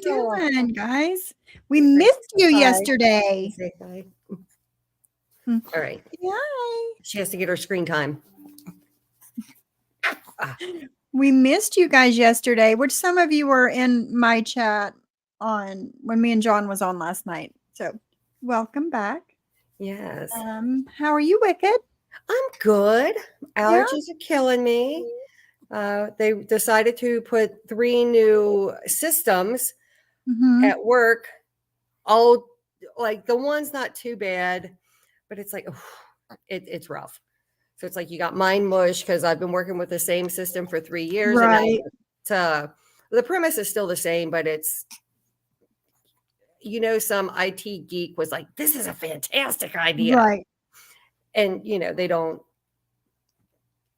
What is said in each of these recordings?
you doing, guys? We Say missed you hi. yesterday. Say hi. Hmm. All right. Hi. She has to get her screen time. We missed you guys yesterday, which some of you were in my chat on when me and John was on last night. So welcome back. Yes. How are you, Wicked? I'm good. Yeah. Allergies are killing me. They decided to put 3 new systems at work. All like the one's not too bad, but it's like it's rough. So it's like you got mind mush because I've been working with the same system for 3 years, Right. and the premise is still the same, but it's some IT geek was like, "This is a fantastic idea," Right. and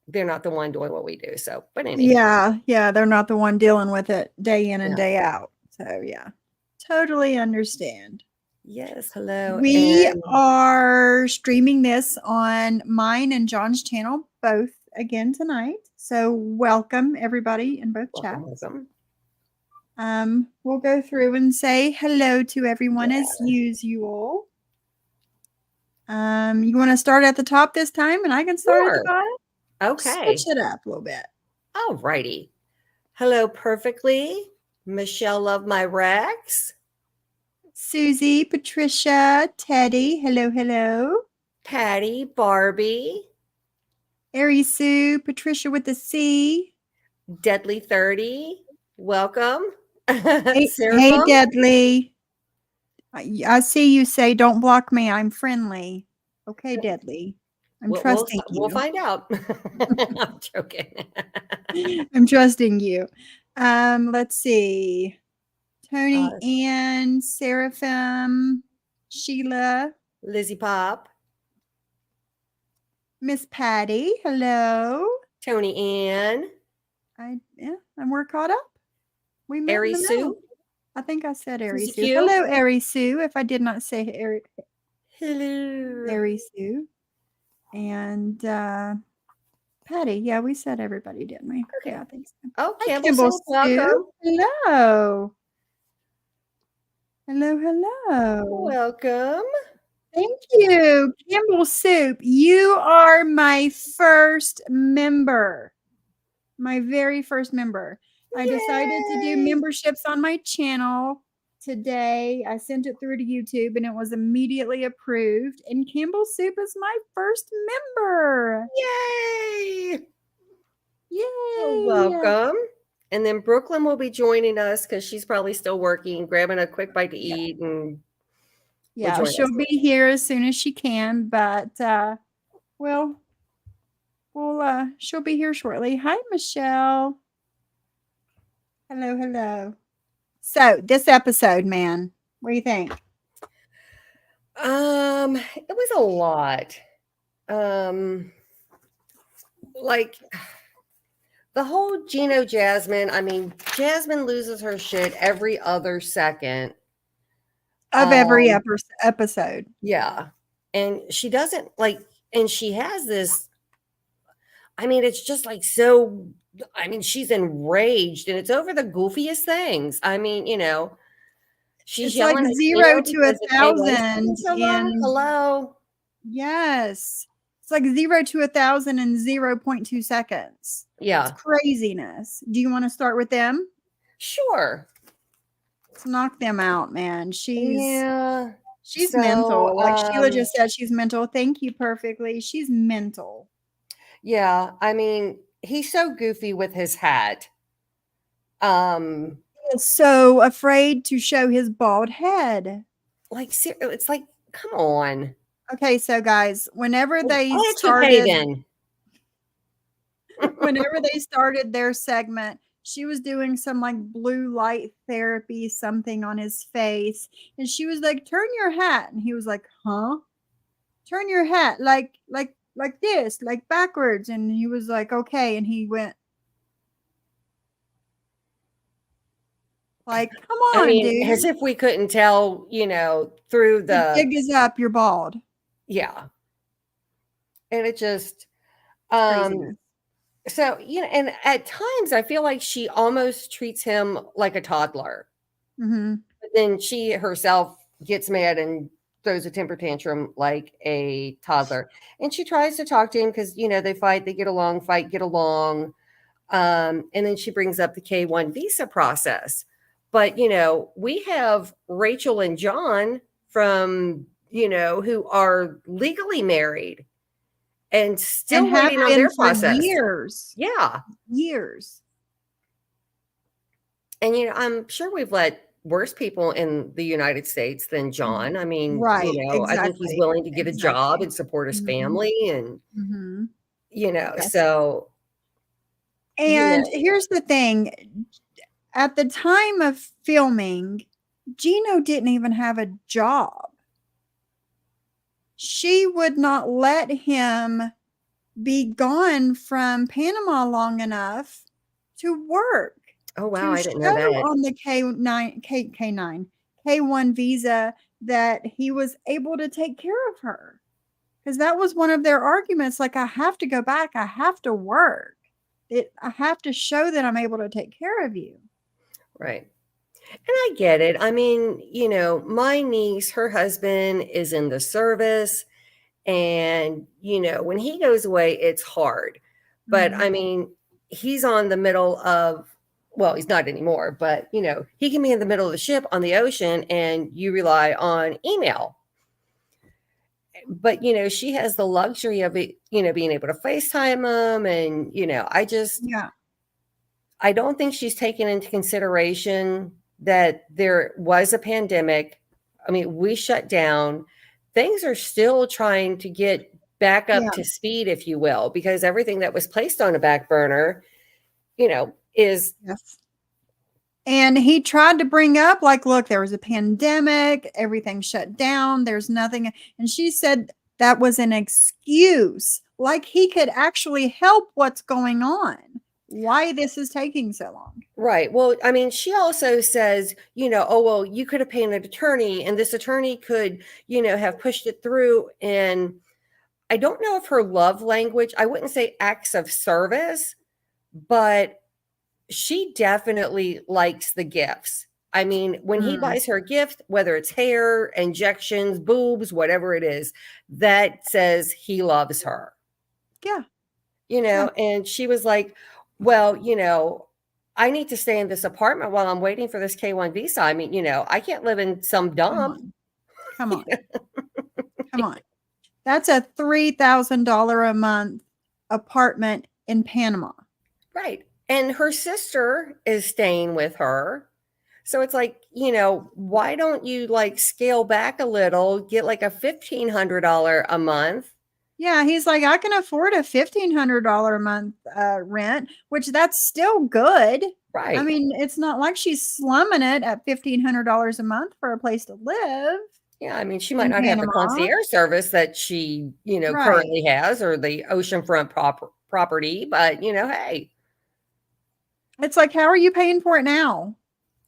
they're not the one doing what we do. So, but anyway, Yeah, they're not the one dealing with it day in and Yeah. day out. So yeah, totally understand. Yes, hello. We are streaming this on mine and John's channel both again tonight. So welcome everybody in both chats. Welcome. We'll go through and say hello to everyone as usual. You want to start at the top this time, and I can start at the bottom. Okay. Switch it up a little bit. All righty. Hello, perfectly. Michelle, love my Rex. Susie, Patricia, Teddy, hello. Patty, Barbie. Ari Sue, Patricia with the C. Deadly 30, welcome. Hey, Deadly. I see you say, don't block me, I'm friendly. Okay, Deadly. I'm trusting you. We'll find out. I'm joking. I'm trusting you. Let's see. Tony Ann, Seraphim, Sheila. Lizzie Pop. Miss Patty, hello. Tony Ann. And we're caught up. We met Ari Sue. I think I said Ari Sue. Hello, Ari Sue. If I did not say hello, Ari Sue. And Patty. Yeah, we said everybody, didn't we? Okay. Yeah, I think so. Oh, Campbell Sue. Welcome. Hello. Hello. Welcome. Thank you. Campbell Soup, you are my first member. My very first member. I decided to do memberships on my channel today. I sent it through to YouTube and it was immediately approved. And Campbell Soup is my first member. Yay! Yay! Welcome. And then Brooklyn will be joining us because she's probably still working, grabbing a quick bite to eat. And yeah, she'll be here as soon as she can. But, she'll be here shortly. Hi, Michelle. Hello. So this episode, man, what do you think? It was a lot. Like the whole Gino Jasmine. I mean, Jasmine loses her shit every other second of every episode. Yeah, and she doesn't and she has this. I mean, it's just like so. I mean, she's enraged, and it's over the goofiest things. I mean, she's yelling like 0 to 1,000. Hello. Yes. It's like 0 to 1,000 in 0.2 seconds. Yeah. It's craziness. Do you want to start with them? Sure. Let's knock them out, man. She's so, mental. Like Sheila just said, she's mental. Thank you perfectly. She's mental. Yeah. I mean, he's so goofy with his hat. He is so afraid to show his bald head. Like, it's like, come on. Okay, so guys, whenever they started their segment, she was doing some like blue light therapy, something on his face, and she was like, "Turn your hat," and he was like, "Huh? Turn your hat like this, like backwards," and he was like, "Okay," and he went. Like, come on, dude. As if we couldn't tell, through the jig is up, you're bald. Yeah. And it just, so, and at times I feel like she almost treats him like a toddler. But then she herself gets mad and throws a temper tantrum like a toddler. And she tries to talk to him because, they fight, they get along, fight, get along. And then she brings up the K-1 visa process. But, we have Rachel and John from, who are legally married and still and have waiting on been their for process. years. Yeah. Years. And, I'm sure we've let worse people in the United States than John. I mean, Right, I think he's exactly, willing to get a job exactly. and support his Mhm. family and, Yes. so. And here's the thing. At the time of filming, Gino didn't even have a job. She would not let him be gone from Panama long enough to work. Oh, wow, To I didn't know show that. on the K1 visa that he was able to take care of her. Because that was one of their arguments. Like, I have to go back. I have to work. I have to show that I'm able to take care of you. Right. And I get it. I mean, my niece, her husband is in the service. And, when he goes away, it's hard. But I mean, he's on the middle of, well, he's not anymore, but, he can be in the middle of the ship on the ocean and you rely on email. But, she has the luxury of it, being able to FaceTime him. And, I don't think she's taken into consideration that there was a pandemic. I mean, we shut down. Things are still trying to get back up to speed, if you will, because everything that was placed on a back burner, is. Yes. And he tried to bring up, like, look, there was a pandemic, everything shut down, there's nothing. And she said that was an excuse, like he could actually help what's going on, why this is taking so long. Right. Well, I mean, she also says, oh, well, you could have paid an attorney and this attorney could, have pushed it through. And I don't know if her love language, I wouldn't say acts of service, but she definitely likes the gifts. I mean, when he buys her a gift, whether it's hair, injections, boobs, whatever it is, that says he loves her. Yeah. And she was like, well, I need to stay in this apartment while I'm waiting for this K-1 visa. I mean, I can't live in some dump. Come on. Come on. That's a $3,000 a month apartment in Panama. Right. And her sister is staying with her. So it's like, why don't you like scale back a little, get like a $1,500 a month? Yeah, he's like, I can afford a $1,500 a month rent, which that's still good. Right. I mean, it's not like she's slumming it at $1,500 a month for a place to live. Yeah, I mean, she might not have the concierge service that she, Right. currently has, or the oceanfront property, but hey. It's like, how are you paying for it now?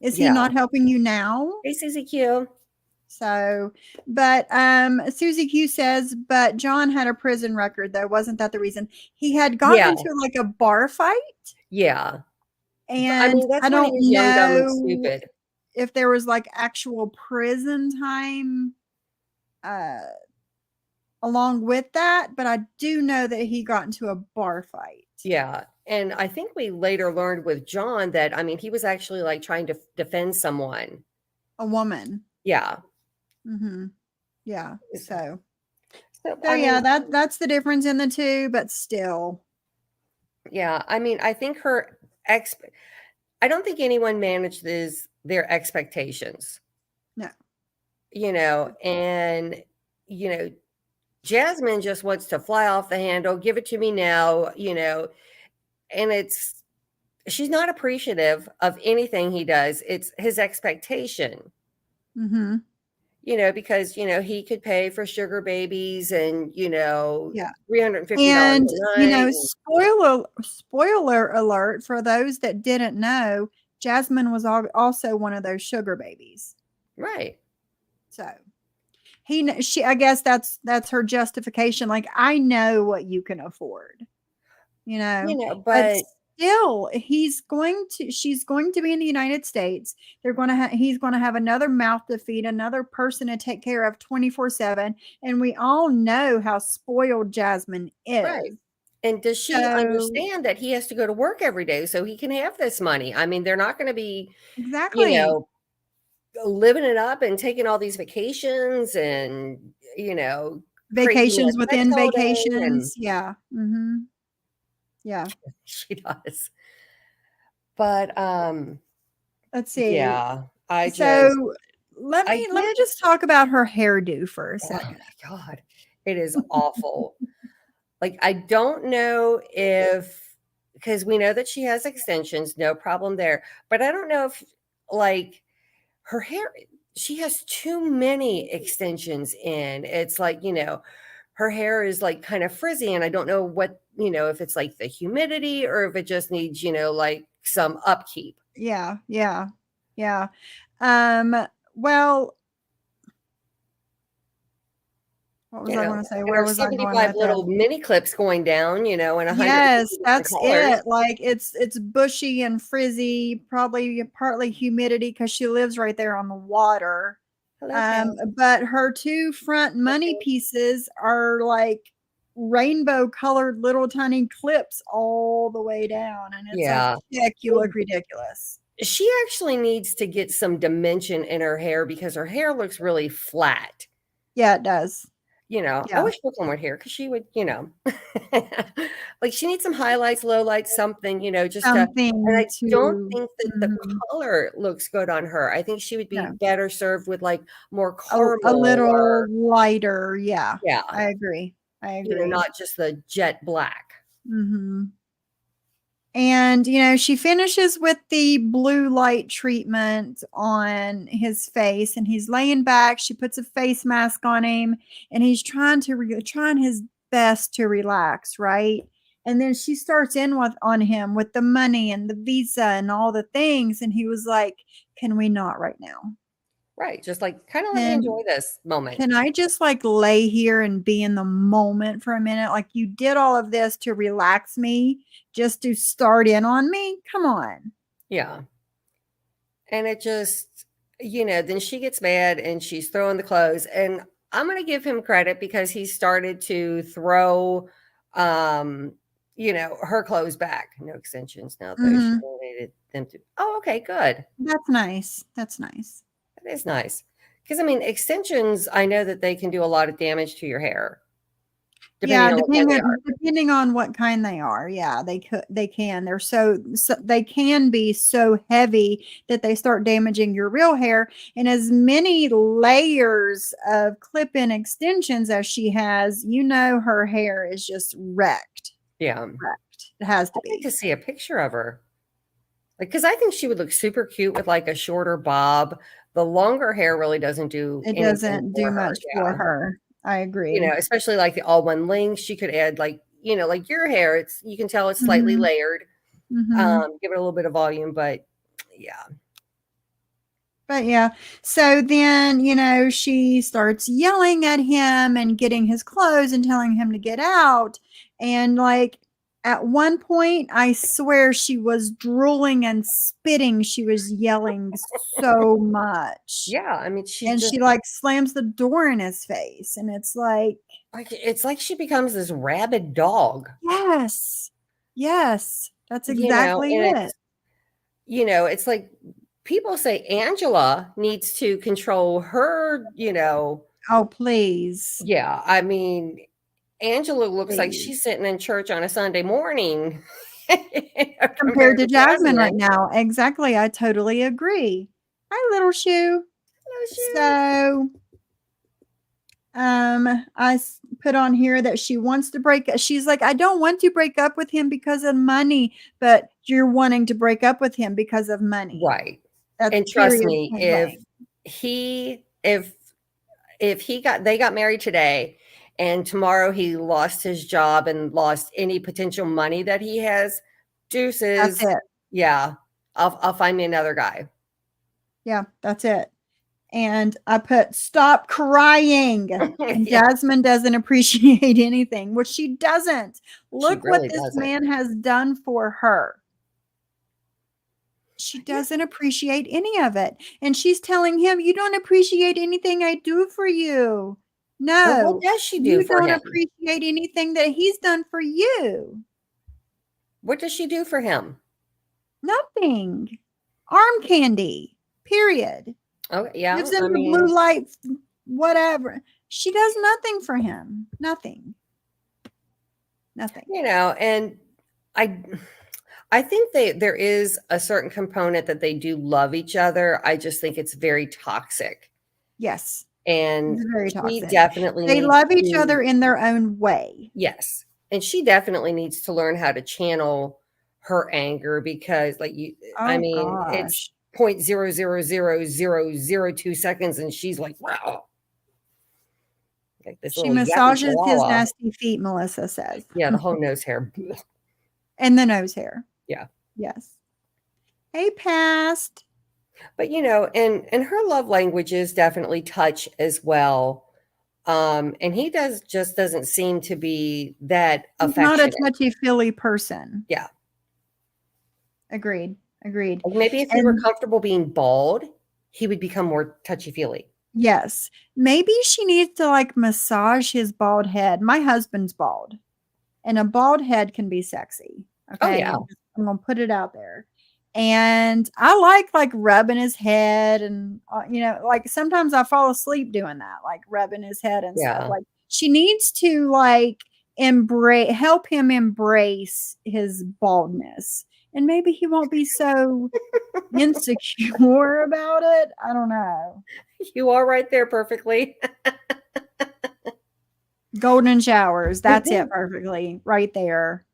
Is he not helping you now? Hey, Susie Q. So, but Susie Q says, but John had a prison record, though. Wasn't that the reason? He had gotten into like a bar fight. Yeah. And I mean, that's I when don't he was young, dumb, and know stupid. if there was like actual prison time along with that, but I do know that he got into a bar fight. Yeah. And I think we later learned with John that, I mean, he was actually like trying to defend someone. A woman. Yeah. Yeah. So I yeah, mean, that's the difference in the two, but still. Yeah. I mean, I think I don't think anyone manages their expectations. No. And, Jasmine just wants to fly off the handle, give it to me now, and she's not appreciative of anything he does. It's his expectation. Because, he could pay for sugar babies and, $350 and, a night. Spoiler alert for those that didn't know, Jasmine was also one of those sugar babies. Right. So I guess that's her justification. Like, I know what you can afford, but still, she's going to be in the United States. He's going to have another mouth to feed, another person to take care of 24/7. And we all know how spoiled Jasmine Right. is. And does she So, understand that he has to go to work every day so he can have this money? I mean, they're not going to be, you exactly. know, living it up and taking all these vacations and, crazy Vacations sex within all day. And vacations. Yeah. Mhm. Yeah. she does. But Let's see. yeah, I just So, let I me let me did. just talk about her hairdo for a Oh second. my God. It is awful. Like, I don't know if, because we know that she has extensions, no problem there. But I don't know if, like, her hair, she has too many extensions in. It's like, her hair is like kind of frizzy. And I don't know what, if it's like the humidity or if it just needs, like some upkeep. Yeah, yeah, yeah. Well, what was I gonna say? And Where her was I going 75 with this? little mini clips going down, and 150 Yes, different that's colors. it. Like, it's bushy and frizzy, probably partly humidity because she lives right there on the water. Hello, cat. But her 2 front money pieces are, like, rainbow colored little tiny clips all the way down, and it's like, Yeah. "Heck, you look ridiculous." She actually needs to get some dimension in her hair because her hair looks really flat. Yeah, it does. I Yeah, wish Brooklyn were here because she would, like she needs some highlights, lowlights, something, just to. And something I don't to think that the mhm, color looks good on her. I think she would be no. better served with like more A caramel little or, lighter, yeah. yeah, I agree. I agree. not just the jet black. Mhm. And, she finishes with the blue light treatment on his face, and he's laying back. She puts a face mask on him, and he's trying his best to relax, right? And then she starts in with on him with the money and the visa and all the things, and he was like, "Can we not right now? Right. Just like kind of let me Can enjoy this moment. can I just, like, lay here and be in the moment for a minute? Like, you did all of this to relax me just to start in on me? Come on." Yeah. And it just, then she gets mad and she's throwing the clothes. And I'm going to give him credit because he started to throw, um, her clothes back. No extensions now, though. She Mhm. donated them to. Oh, okay, good. That's nice. That's nice. That is nice. Because, I mean, extensions, I know that they can do a lot of damage to your hair, depending Yeah, on what kind they are. depending on what kind they are. Yeah, they can. They can be so heavy that they start damaging your real hair. And as many layers of clip-in extensions as she has, her hair is just wrecked. Yeah. Wrecked. It has to I'd like be. to see a picture of her. Like, because I think she would look super cute with like a shorter bob. The longer hair really doesn't do It anything doesn't for do her. much for Yeah. her. I agree. Especially like the all one length. She could add like, like your hair, you can tell it's slightly Mhm. layered. Mhm. Give it a little bit of volume, but yeah. But yeah, so then, she starts yelling at him and getting his clothes and telling him to get out. And like at one point, I swear she was drooling and spitting. She was yelling so much. Yeah. I mean, she And just she like slams the door in his face. And it's like, like it's like she becomes this rabid dog, yes, yes, that's exactly and it. it's like people say Angela needs to control her, Oh, please, yeah. I mean, Angela looks like please. she's sitting in church on a Sunday morning Compared compared to to Jasmine right Jasmine. now. Exactly, I totally agree. Hi, little shoe. Oh, shoot. So, put on here that she wants to she's like, "I don't want to break up with him because of money," but you're wanting to break up with him because of money. Right. That's And trust period, me, point if blank. he if he got they got married today and tomorrow he lost his job and lost any potential money that he has, That's deuces. it. Yeah. I'll find me another guy. Yeah, that's it. And I put, "Stop crying." And Yeah, Jasmine doesn't appreciate anything, which she doesn't. she Look what really this doesn't. man has done for her. she doesn't appreciate any of it. And she's telling him, you don't appreciate anything I do for you. Well, what No, does she do you for don't him? appreciate anything that he's done for you. What does she do for him? Nothing. Arm candy, period. Oh, yeah. Gives him I the blue mean, light, whatever. She does nothing for him. Nothing. Nothing. And I think there is a certain component that they do love each other. I just think it's very toxic. Yes. And It's very she toxic. definitely They needs love each to, other in their own way. yes. And she definitely needs to learn how to channel her anger because I Oh mean, it's gosh. 0.0000002 seconds and she's like, wow. Like this She little yappy massages his chihuahua. nasty feet, Melissa says. Yeah, the whole nose hair. And the nose hair. Yeah. Yes. Hey, past. But and her love languages definitely touch as well. And he doesn't seem to be that He's not a affectionate. touchy-feely person. Yeah. Agreed. Agreed. Like maybe if he were comfortable being bald, he would become more touchy-feely. Yes. Maybe she needs to like massage his bald head. My husband's bald. And a bald head can be sexy. Oh, Okay. yeah. I'm going to put it out there. And I like rubbing his head and, like sometimes I fall asleep doing that, like rubbing his head and stuff. Yeah. Like she needs to like help him embrace his baldness. And maybe he won't be so insecure about it. I don't know. You are right there perfectly. Golden showers. That's it perfectly right there.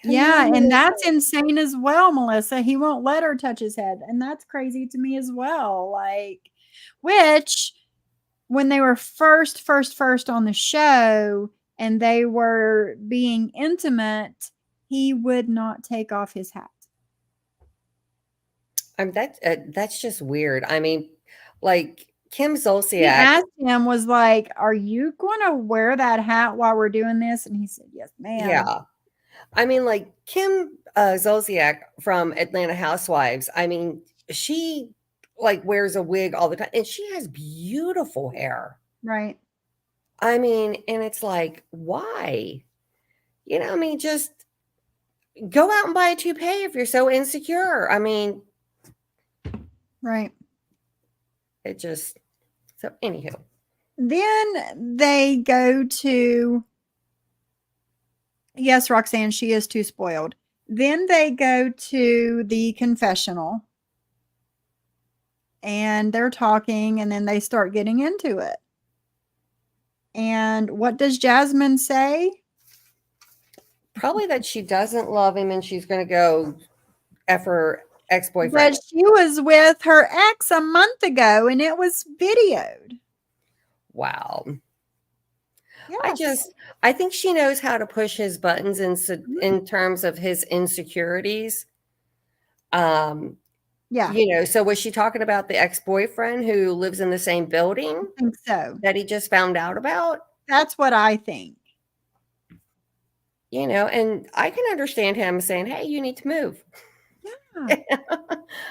Yeah, and that's insane as well, Melissa. He won't let her touch his head, and that's crazy to me as well. Like, which when they were first on the show and they were being intimate, he would not take off his hat. That's just weird. I mean, like Kim He Zolciak. asked him, was like, "Are you going to wear that hat while we're doing this?" And he said, "Yes, ma'am." Yeah. I mean, like Kim Zolciak from Atlanta Housewives. I mean, she like wears a wig all the time, and she has beautiful hair. Right. I mean, and it's like, why? I mean, just go out and buy a toupee if you're so insecure. I mean, right. It just so anywho. Then they go to, yes, Roxanne, she is too spoiled. Then they go to the confessional and they're talking and then they start getting into it. And what does Jasmine say? Probably that she doesn't love him and she's going to go F her ex-boyfriend. But she was with her ex a month ago and it was videoed. Wow. Yes. I think she knows how to push his buttons in terms of his insecurities. Yeah. So was she talking about the ex-boyfriend who lives in the same building? I think so. That he just found out about? That's what I think. And I can understand him saying, "Hey, you need to move." Yeah.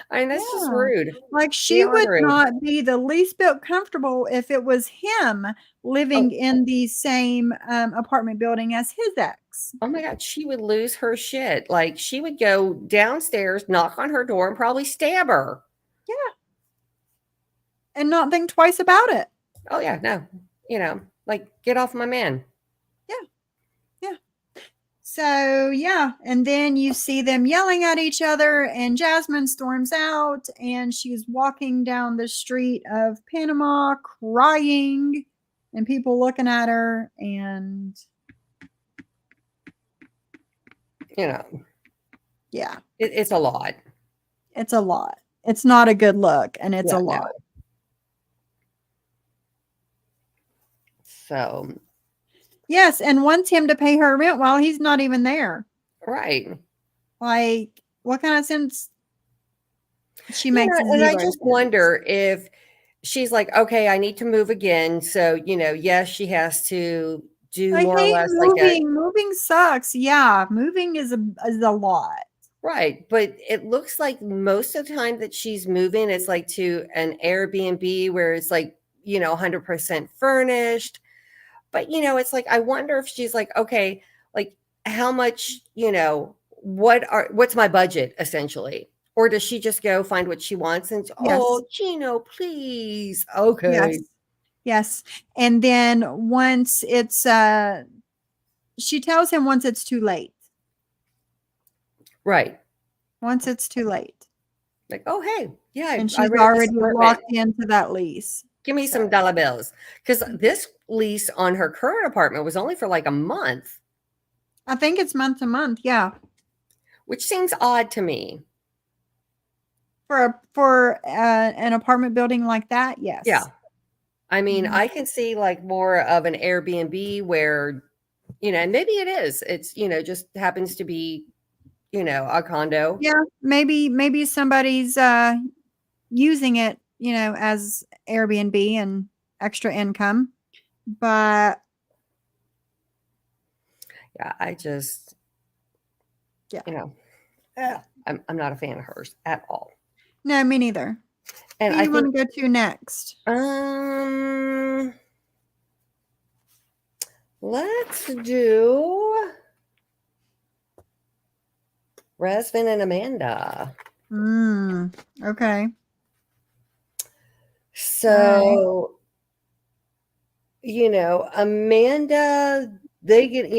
I mean, that's just rude. Like she would not be the least bit comfortable if it was him living in the same apartment building as his ex. Oh my God, she would lose her shit. Like she would go downstairs, knock on her door, and probably stab her. Yeah. And not think twice about it. Oh yeah, no. Like get off my man. So, yeah, and then you see them yelling at each other, and Jasmine storms out, and she's walking down the street of Panama crying, and people looking at her, and yeah, it's a lot. It's a lot. It's not a good look, and it's a lot. No. So. Yes, and wants him to pay her rent while he's not even there. Right. Like, what kind of sense she makes? And I just wonder if she's like, okay, I need to move again. So, yes, she has to do more or less moving. Moving sucks. Yeah, moving is a lot. Right, but it looks like most of the time that she's moving, it's like to an Airbnb where it's like, 100% furnished. But, it's like, I wonder if she's like, okay, like how much, what's my budget essentially? Or does she just go find what she wants and, Yes. oh, Gino, please. Okay. Yes. Yes. And then once it's she tells him once it's too late. Right. Once it's too late. Like, oh, hey, yeah, And I she's rented this already apartment. locked into that lease. Give me So some dollar bills. Because this lease on her current apartment was only for like a month, I think it's month to month. Yeah. which seems odd to me. For an apartment building like that, Yeah. yes. I mean, Mhm. I can see like more of an Airbnb where, and maybe it is. It's, just happens to be, a condo. Yeah, maybe somebody's using it, as Airbnb and extra income. But Yeah, I just, yeah. I'm not a fan of hers at all. No, me neither. And Who I you want think, to go to next? let's do Razvan and Amanda. Okay. All right. So, Amanda, they get,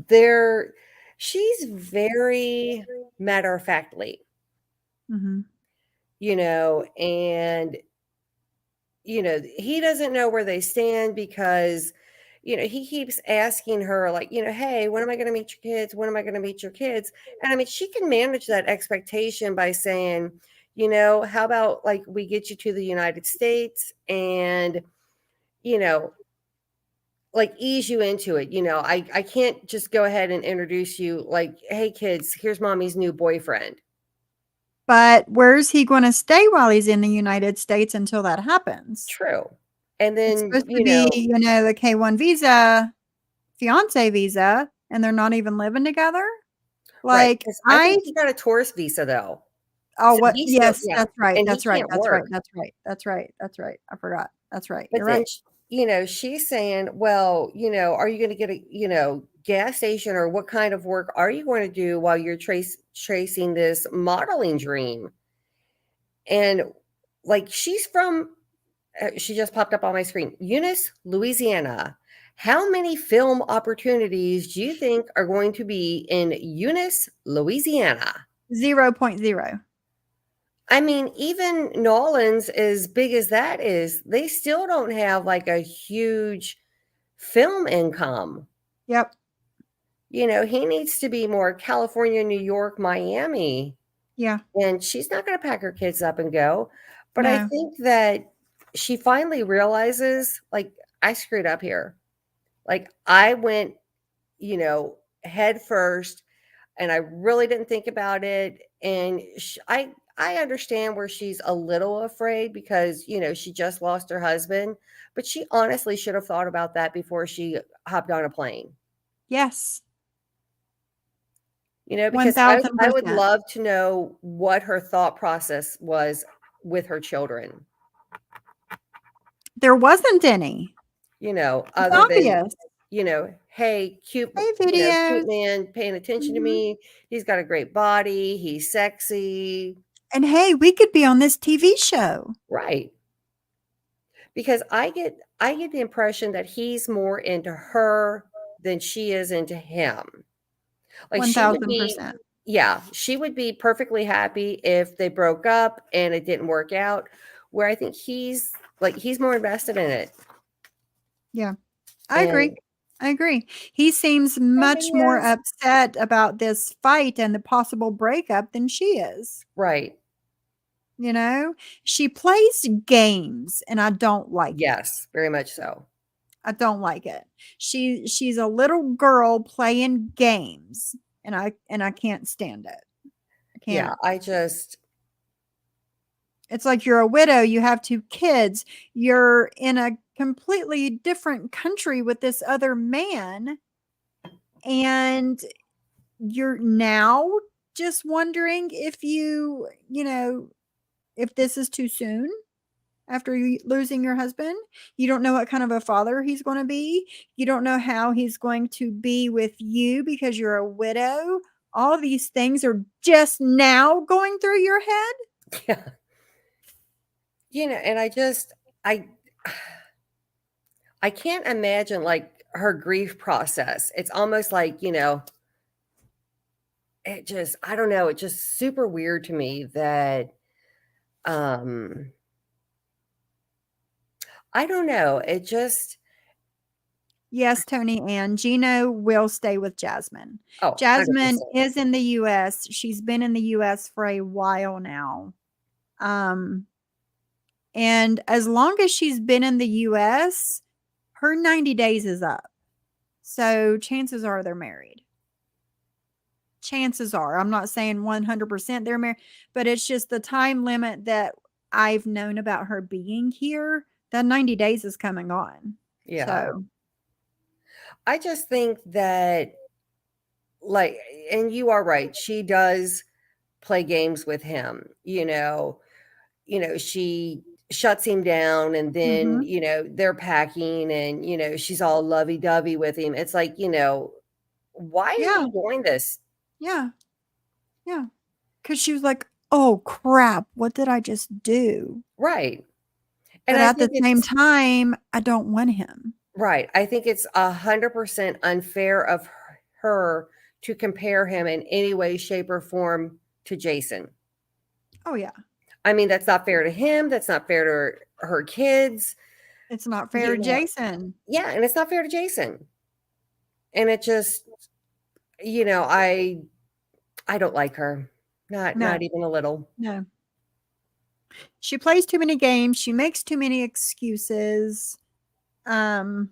they're, she's very matter of factly, Mhm. And, he doesn't know where they stand because, he keeps asking her, like, hey, when am I going to meet your kids? When am I going to meet your kids? And I mean, she can manage that expectation by saying, how about like we get you to the United States and, you know, like ease you into it. I can't just go ahead and introduce you like, hey kids, here's mommy's new boyfriend. But where's he going to stay while he's in the United States until that happens? True. And It's then, supposed to be, the K1 visa, fiance visa, and they're not even living together. right. Like Because I think he got a tourist visa though. oh, So what? he's still, Yes, yeah. that's right. And he That's right. can't That's right. work. That's right. That's right. That's right. I forgot. That's right. But You're then, right. she's saying, well, are you going to get a, gas station or what kind of work are you going to do while you're tracing this modeling dream? And like, she's from, she just popped up on my screen, Eunice, Louisiana. How many film opportunities do you think are going to be in Eunice, Louisiana? 0.0. I mean, even Nolans, as big as that is, they still don't have like a huge film income. Yep. He needs to be more California, New York, Miami. Yeah. And she's not going to pack her kids up and go. But I No. think that she finally realizes, like, I screwed up here. Like, I went, head first, and I really didn't think about it. And I understand where she's a little afraid because, she just lost her husband, but she honestly should have thought about that before she hopped on a plane. Yes. Because I would 1000%. love to know what her thought process was with her children, There wasn't any. It's other than, obvious. hey, cute, Hey, cute videos. man paying attention to Mhm. me. He's got a great body. He's sexy. And hey, we could be on this TV show. Right. Because I get the impression that he's more into her than she is into him. Like she would be 1000%. yeah, she would be perfectly happy if they broke up and it didn't work out, where I think he's more invested in it. Yeah. I agree. And I agree. He seems much more yes, upset about this fight and the possible breakup than she is. right. She plays games and I don't like it. Yes, very much so. I don't like it. She's a little girl playing games and I can't stand it. I Yeah, can't. I just It's like you're a widow, you have 2 kids, you're in a completely different country with this other man, and you're now just wondering if if this is too soon after losing your husband. You don't know what kind of a father he's going to be. You don't know how he's going to be with you because you're a widow. All these things are just now going through your head. Yeah. And I can't imagine like her grief process. It's almost like, I don't know, it's just super weird to me that I don't know. It just Yes, Tony and Gino will stay with Jasmine. Oh, Jasmine 100%. is in the US. She's been in the US for a while now. And as long as she's been in the US, her 90 days is up. So chances are they're married. Chances are. I'm not saying 100% they're married, but it's just the time limit that I've known about her being here. That 90 days is coming on. Yeah. So I just think that like and you are right. She does play games with him, she shuts him down and then, mhm. they're packing and, she's all lovey-dovey with him. It's like, why are Yeah. you doing this? Yeah. Yeah. Cuz she was like, "Oh crap, what did I just do?" Right. And But I at think the same it's time, I don't want him. right. I think it's 100% unfair of her to compare him in any way, shape, or form to Jason. Oh yeah. I mean, that's not fair to him. That's not fair to her kids. It's not fair You to know, Jason. yeah, and it's not fair to Jason. And it just, I don't like her. Not No. even a little. No. She plays too many games, she makes too many excuses. Um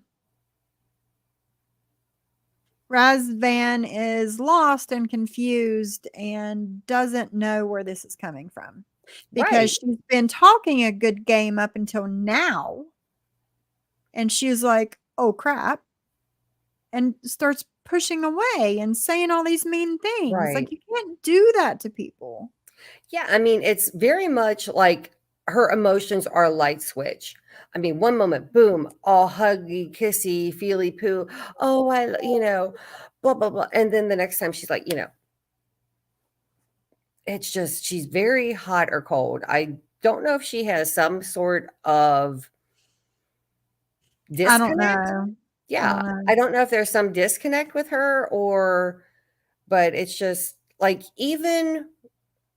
Razvan is lost and confused and doesn't know where this is coming from because Right. she's been talking a good game up until now. And she's like, oh crap. And starts pushing away and saying all these mean things. Right. Like, you can't do that to people. Yeah, I mean, it's very much like her emotions are a light switch. I mean, one moment, boom, all huggy, kissy, feely poo. Oh, blah, blah, blah. And then the next time she's like, it's just, she's very hot or cold. I don't know if she has some sort of I don't disconnect. know. I Yeah. don't know. I don't know if there's some disconnect with her but it's just like, even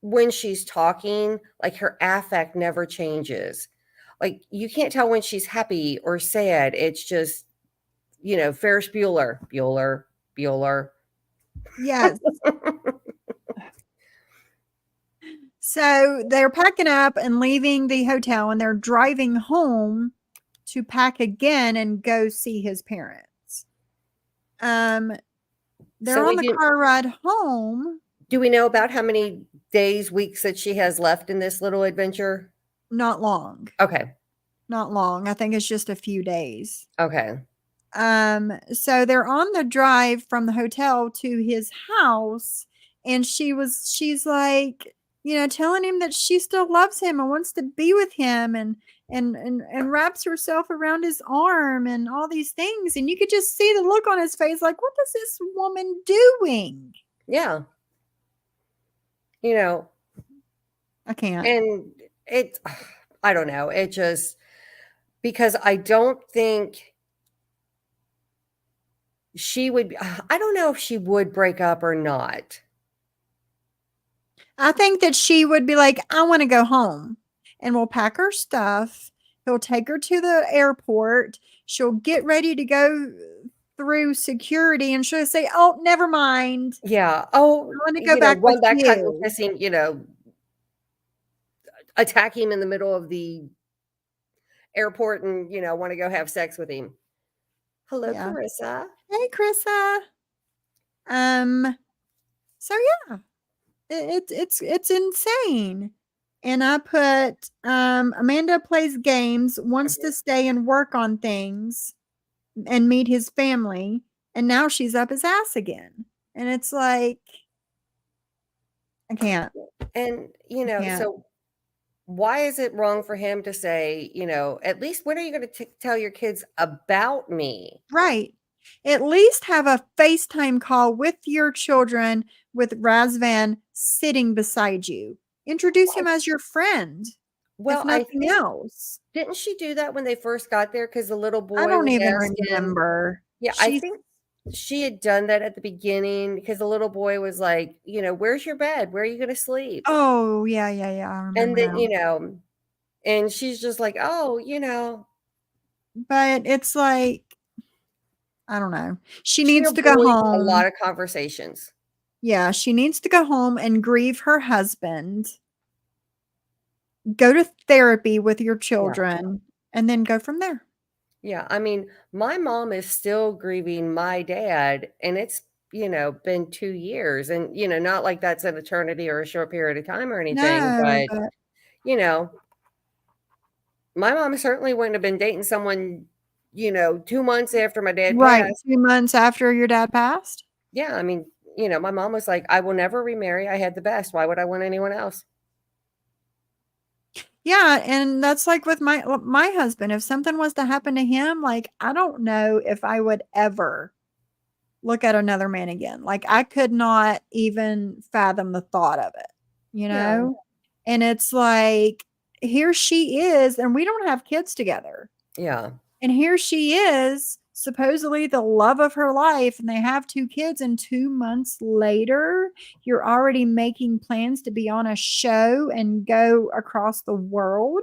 when she's talking, like her affect never changes. Like you can't tell when she's happy or sad. It's just, Ferris Bueller, Bueller, Bueller. Yes. So they're packing up and leaving the hotel and they're driving home to pack again and go see his parents. Um, So they're on the car ride home. do we know about how many days, weeks that she has left in this little adventure? Not long. Okay. Not long. I think it's just a few days. Okay. So they're on the drive from the hotel to his house, and she's like, telling him that she still loves him and wants to be with him, and wraps herself around his arm and all these things, and you could just see the look on his face, like, what is this woman doing? Yeah. I can't. And it, I don't know. It just, because I don't think she would, I don't know if she would break up or not. I think that she would be like, I want to go home, and we'll pack her stuff. He'll take her to the airport. She'll get ready to go through security, and she'll say, oh, never mind. Yeah. I Oh, want to go back with run back, hugging, you. kissing, attack him in the middle of the airport and, want to go have sex with him. Hello, Yeah. Carissa. Hey, Krissa. So yeah, it's insane. And I put Amanda plays games, wants to stay and work on things and meet his family, and now she's up his ass again. And it's like, I can't. And, I can't. so why is it wrong for him to say, at least when are you going to tell your kids about me? Right. At least have a FaceTime call with your children with Razvan sitting beside you. Introduce him as your friend, if Well, I nothing think, else. didn't she do that when they first got there? Because the little I boy don't was even asking. remember. Yeah, I She's think she had done that at the beginning because the little boy was like, where's your bed? Where are you going to sleep? oh, yeah, yeah, yeah. I And remember then, now. and she's just like, oh, But it's like, I don't know. She she needs to go avoids a lot home. of conversations. Yeah, she needs to go home and grieve her husband. Go to therapy with your Yeah. children and then go from there. Yeah. I mean, my mom is still grieving my dad, and it's, been 2 years. And, not like that's an eternity or a short period of time or anything, No, but, but you know, my mom certainly wouldn't have been dating someone, 2 months after my dad right, passed. 2 months after your dad passed? Yeah. I mean, my mom was like, I will never remarry. I had the best. Why would I want anyone else? Yeah, and that's like with my husband. If something was to happen to him, like, I don't know if I would ever look at another man again. Like, I could not even fathom the thought of it, you Yeah. know? And it's like, here she is, and we don't have kids together. Yeah. And here she is, supposedly the love of her life, and they have 2 kids, and 2 months later, you're already making plans to be on a show and go across the world?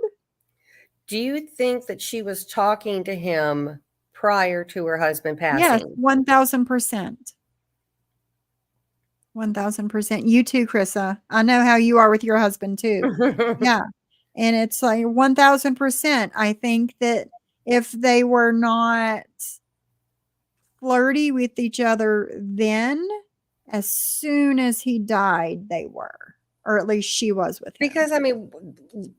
Do you think that she was talking to him prior to her husband Yes, passing? 1000%. 1000%. You too, Krissa. I know how you are with your husband too. Yeah. And it's like 1000%. I think that if they were not flirty with each other then, as soon as he died, they were, or at least she was with him. Because, I mean,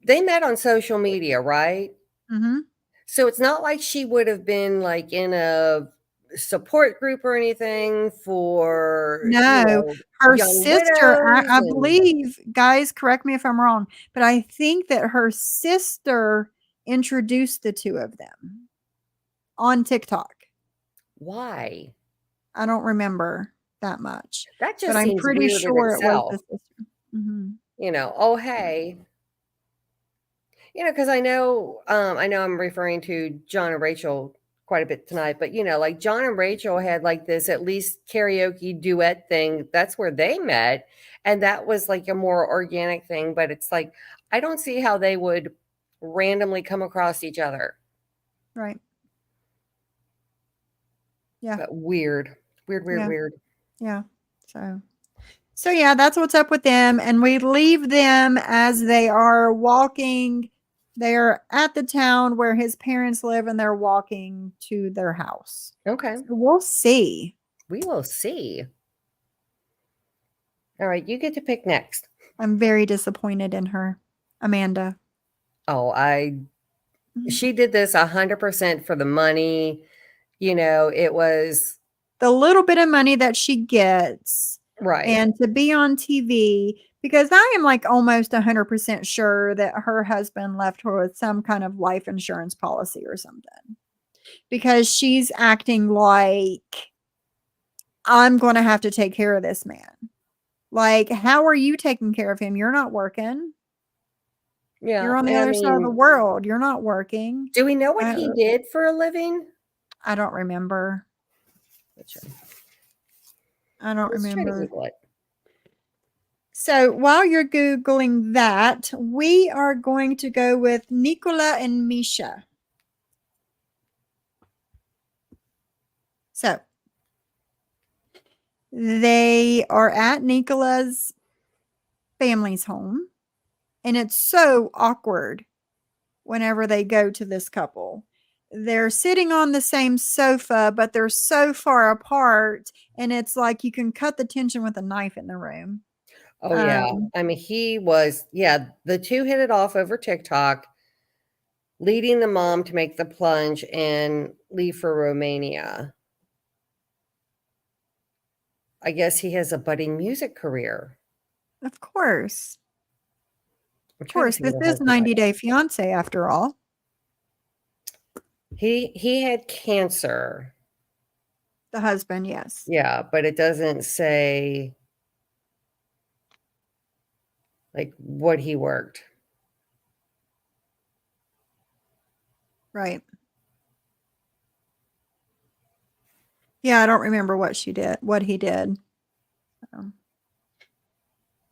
they met on social media, right? Mhm. So it's not like she would have been, like, in a support group or anything for, No, her young sister, widows I and believe, guys, correct me if I'm wrong, but I think that her sister introduced the 2 of them on TikTok. why? I don't remember that much, That but just I'm seems pretty weird in sure it was the itself. sister. Mhm. Oh, hey. Because I know I'm referring to John and Rachel quite a bit tonight, but like John and Rachel had like this at least karaoke duet thing. That's where they met. And that was like a more organic thing. But it's like, I don't see how they would randomly come across each other. Right. Yeah. But weird, weird, weird, Yeah. weird. Yeah. So yeah, that's what's up with them, and we leave them as they are walking. They are at the town where his parents live, and they're walking to their house. Okay. So we'll see. We will see. All right. You get to pick next. I'm very disappointed in her, Amanda. Oh, Mhm. she did this 100% for the money. It was The little bit of money that she gets right. and to be on TV, because I am like almost 100% sure that her husband left her with some kind of life insurance policy or something. Because she's acting like, I'm going to have to take care of this man. Like, how are you taking care of him? You're not working. Yeah. You're on the And I other side of the mean, world. You're not working. do we know what I, he did for a living? I don't remember. Let's I don't try to remember. Google it. So while you're Googling that, we are going to go with Nicola and Misha. So they are at Nicola's family's home, and it's so awkward whenever they go to this couple. They're sitting on the same sofa, but they're so far apart, and it's like you can cut the tension with a knife in the room. Oh, yeah. I mean, the two hit it off over TikTok, leading the mom to make the plunge and leave for Romania. I guess he has a budding music career. Of course. I'm Of trying to course. think of This the is husband's 90 name. Day Fiance after all. He had cancer. The husband, yes. Yeah, but it doesn't say like what he worked. Right. Yeah, I don't remember what she did, what he did. So,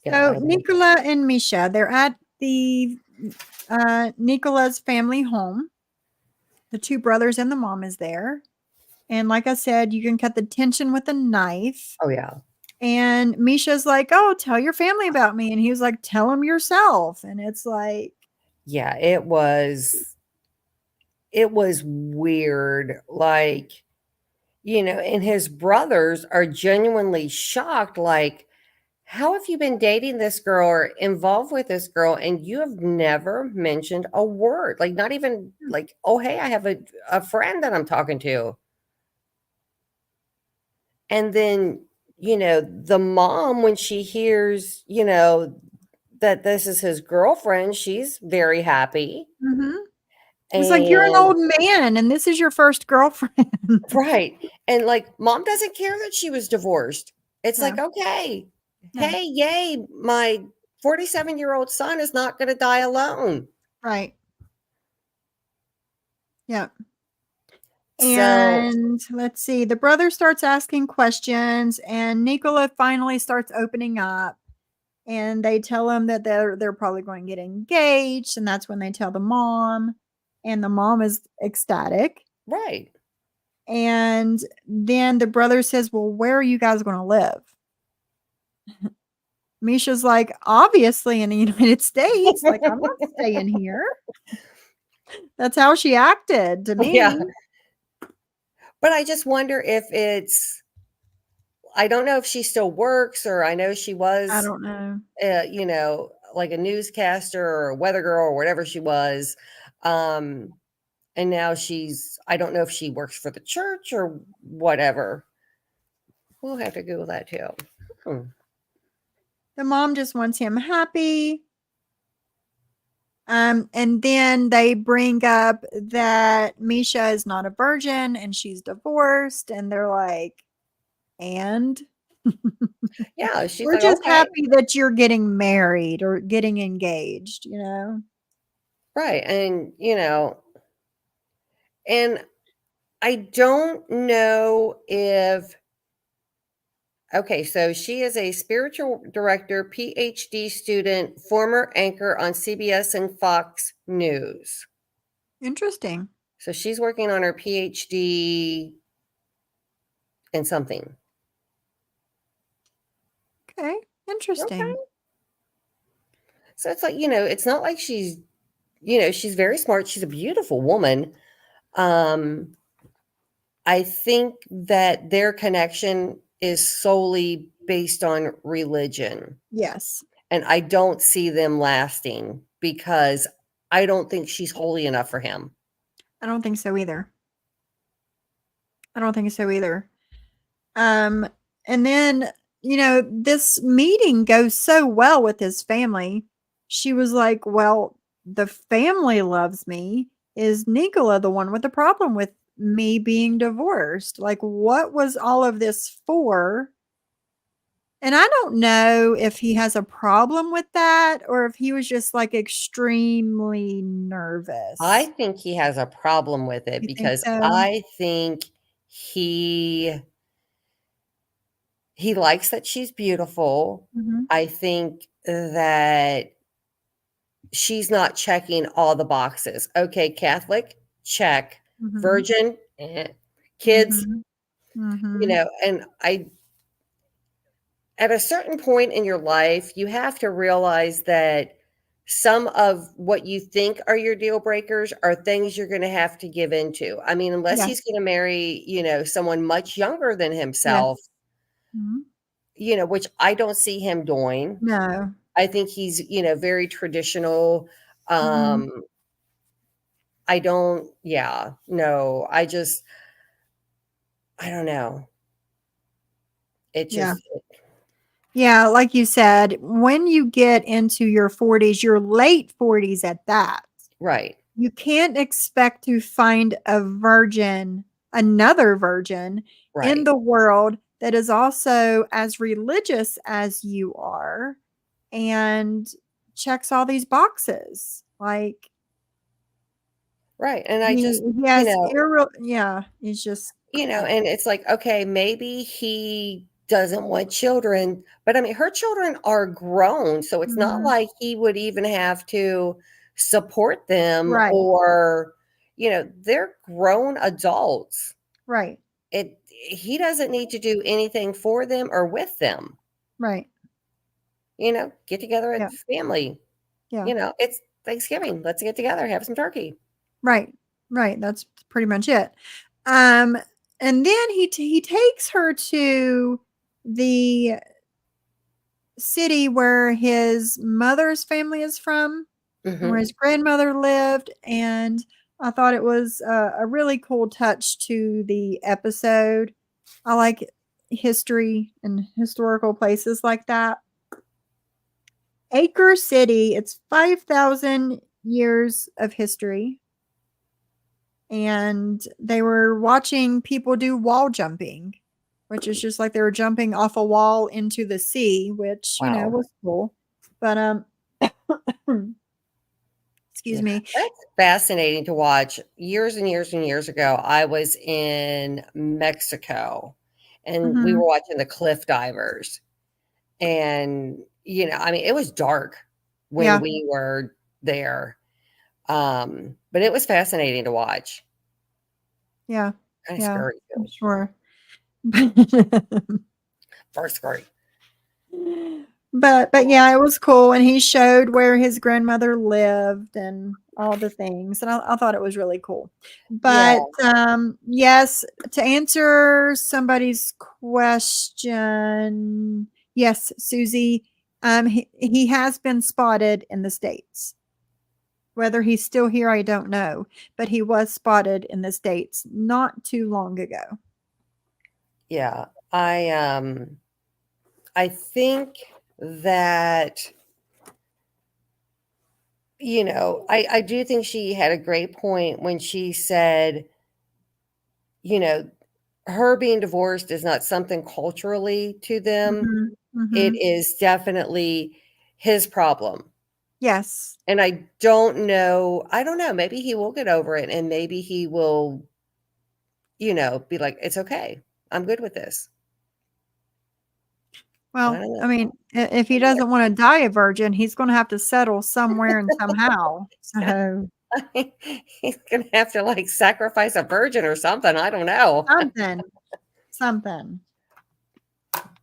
Yeah, so I don't. Nicola and Misha, they're at the Nicola's family home. The two brothers and the mom is there. And like I said, you can cut the tension with a knife. Oh yeah. And Misha's like, "Oh, tell your family about me." And he was like, "Tell them yourself." And it's like, Yeah, it was weird. Like, and his brothers are genuinely shocked. Like, how have you been dating this girl or involved with this girl and you have never mentioned a word? Like, not even like, oh, hey, I have a friend that I'm talking to. And then, the mom, when she hears, that this is his girlfriend, she's very happy. mhm. It's like, "You're an And old man and this is your first girlfriend." right. And like, mom doesn't care that she was divorced. It's like, No, okay, no, hey, yay, my 47-year-old son is not going to die alone. right. Yeah. So, And let's see, the brother starts asking questions, and Nicola finally starts opening up. And they tell him that they're probably going to get engaged, and that's when they tell the mom, and the mom is ecstatic. right. And then the brother says, "Well, where are you guys going to live?" Misha's like, "Obviously in the United States. Like, I'm not staying here." That's how she acted to Yeah. me. But I just wonder if I don't know if she still works, or I know she I was, don't know. like a newscaster or a weather girl or whatever she was. Um, and now I don't know if she works for the church or whatever. We'll have to Google that too. Hmm. The mom just wants him happy. And then they bring up that Misha is not a virgin and she's divorced, and they're like, "And Yeah, she's we're like, just okay, happy that you're getting married or getting engaged, you know?" right. And I don't know if, okay, so she is a spiritual director, PhD student, former anchor on CBS and Fox News. Interesting. So she's working on her PhD in something. Okay. Okay. Interesting. So it's like, it's not like she's very smart. She's a beautiful woman. Um, I think that their connection is solely based on religion. Yes. And I don't see them lasting because I don't think she's holy enough for him. I don't think so either. I don't think so either. Um, and then, this meeting goes so well with his family. She was like, "Well, the family loves me. Is Nicola the one with the problem with me being divorced? Like, what was all of this for?" And I don't know if he has a problem with that or if he was just like extremely I nervous. think he has a problem with it You think because so? I think he likes that she's beautiful. Mhm. I think that she's not checking all the boxes. Okay, Catholic, check. Mhm. Virgin, kids, Mhm. Mhm. and at a certain point in your life, you have to realize that some of what you think are your deal breakers are things you're going to have to give into. I mean, unless he's Yes. going to marry, someone much younger than himself, Yes. Mhm. which I don't see him doing. No. I think he's, very traditional. Mhm. Um, I don't, yeah, no, I don't know. It Yeah. just, Yeah, like you said, when you get into your 40s, your late 40s at that, Right. you can't expect to find a virgin, another virgin in Right. the world that is also as religious as you are and checks all these boxes. Like Right. And I just, he you has know, yeah, he's just and it's like, okay, maybe he doesn't want children, but I mean, her children are grown, so it's not mhm, like he would even have to support them right, or, they're grown adults. right, He doesn't need to do anything for them or with them. right. Get together Yeah, as family. yeah. It's Thanksgiving. Let's get together, have some turkey. Right, right, that's pretty much it. Um, and then he takes her to the city where his mother's family is from and where Hmm. his grandmother lived, and I thought it was a really cool touch to the episode. I like history and historical places like that. Acre City, it's 5,000 years of history, and they were watching people do wall jumping, which is just like they were jumping off a wall into the sea, which, Wow. was cool. But excuse Yeah, me. that's fascinating to watch. Years and years and years ago, I was in Mexico and we Mhm. were watching the cliff divers. And, I mean, it was dark when Yeah, we were there. But it was fascinating to watch. yeah, Kind of yeah, scary I'm too. sure. First scary. But yeah, it was cool, and he showed where his grandmother lived and all the things, and I thought it was really cool. Yeah. But, yes, to answer somebody's question, yes, Susie, he has been spotted in the States. Whether he's still here, I don't know, but he was spotted in the States not too long ago. Yeah. I think that, I do think she had a great point when she said, you know, her being divorced is not something culturally to them. Mhm, It mhm. is definitely his problem. Yes. And I don't know, maybe he will get over it and maybe he will, be like, it's okay. I'm good with this. I Well, don't know. I mean, if he doesn't wanna die a virgin, he's gonna have to settle somewhere and somehow. So, He's gonna have to like sacrifice a virgin or something. I don't know. something, something.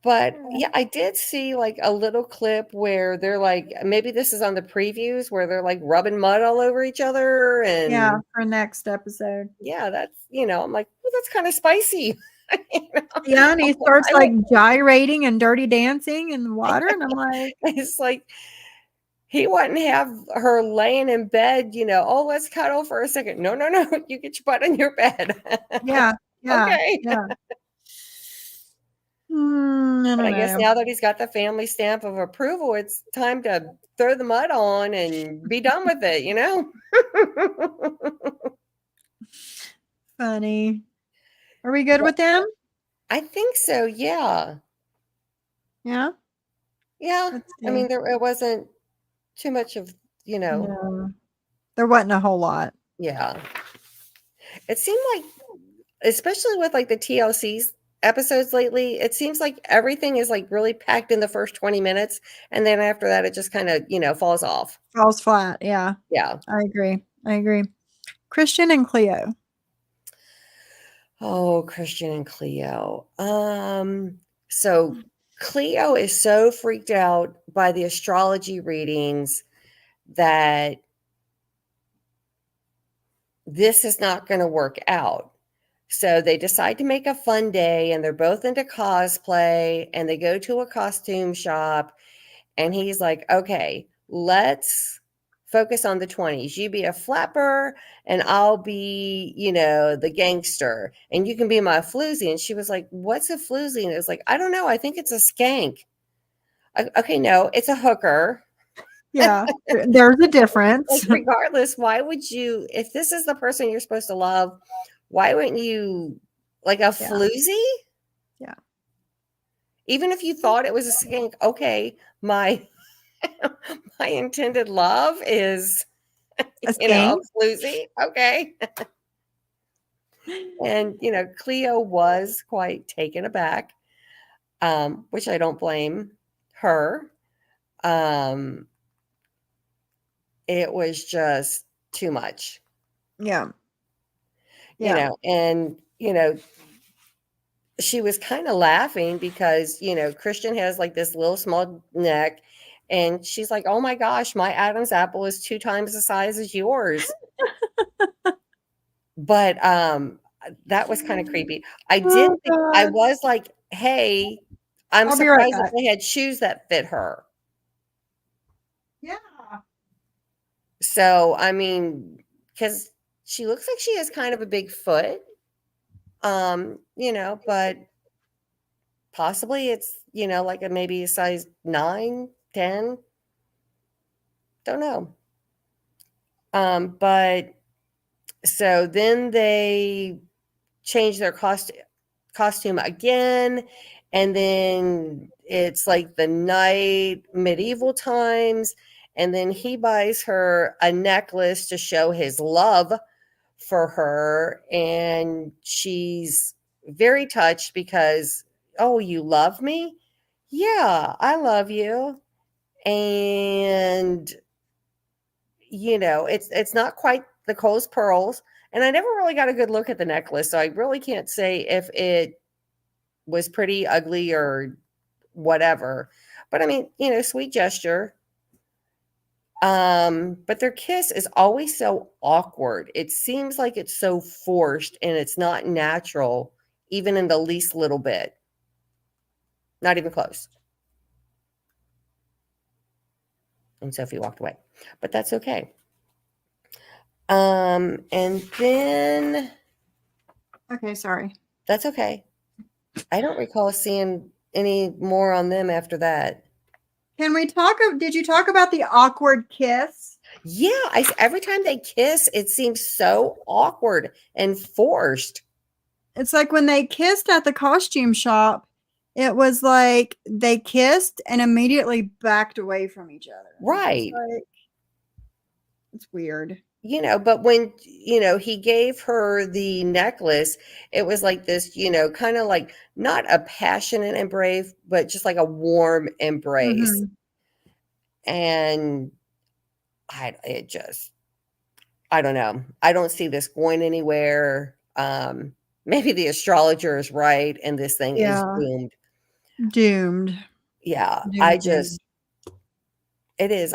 But yeah, I did see like a little clip where they're like, maybe this is on the previews where they're like rubbing mud all over each other. Yeah, And for next episode. yeah, I'm like, well, that's kind of spicy. You know? Yeah, and he starts, I like, like, gyrating and dirty dancing in the water, and I'm like, it's like he wouldn't have her laying in bed, oh, let's cuddle for a second. No, no, no. You get your butt in your bed. yeah, yeah, Okay. yeah. I But don't I guess know. now that he's got the family stamp of approval, it's time to throw the mud on and be done with it, you know? Funny. Are we good But with them? I think so, yeah. Yeah? Yeah. Let's I mean, see. it wasn't too much of, No, there wasn't a whole lot. yeah. It seemed like, especially with like the TLC's episodes lately, it seems like everything is like really packed in the first 20 minutes. And then after that, it just kind of, falls off. Falls flat, yeah. Yeah. I agree, I agree. Christian and Cleo. Oh, Christian and Cleo. So Cleo is so freaked out by the astrology readings that this is not going to work out. So they decide to make a fun day and they're both into cosplay and they go to a costume shop and he's like, okay, let's focus on the 20s. You be a flapper and I'll be, the gangster and you can be my floozy. And she was like, what's a floozy? And it was like, I don't know. I think it's a skank. Okay, no, it's a hooker. Yeah, there's a Like, difference. regardless, why would you, if this is the person you're supposed to love, why wouldn't you, like a Yeah, floozy? yeah. Even if you thought it was a skink, okay, my my intended love is, A a skank? floozy, okay. And Cleo was quite taken aback, which I don't blame her. Um, it was just too much, Yeah, yeah. and she was kind of laughing because Christian has like this little small neck, and she's like, "Oh my gosh, my Adam's apple is 2 times the size as yours." But that was kind of creepy. Oh I god. was like, "Hey, I'm I'll be right surprised that back. they had shoes that fit her." Yeah. So, I mean, because she looks like she has kind of a big foot, but possibly it's, like a maybe a size 9, 10, don't know. But so then they changed their costume again, and then it's like the night medieval times, and then he buys her a necklace to show his love for her, and she's very touched because, "Oh, you love me?" "Yeah, I love you." And it's not quite the Cole's pearls, and I never really got a good look at the necklace, so I really can't say if it was pretty, ugly, or whatever. But I mean, sweet gesture. But their kiss is always so awkward. It seems like it's so forced and it's not natural, even in the least little bit. Not even close. And Sophie walked away. But that's okay. And then Okay, sorry. that's okay. I don't recall seeing any more on them after that. Can we talk did you talk about the awkward kiss? Yeah, every time they kiss, it seems so awkward and forced. It's like when they kissed at the costume shop, it was like they kissed and immediately backed away from each other. It's Right. like it's weird. But when, he gave her the necklace, it was like this, kind of like not a passionate embrace, but just like a warm embrace. Mhm. And I don't know. I don't see this going anywhere. Maybe the astrologer is right and this thing is Yeah. doomed. Doomed. Yeah, Doomed. it is.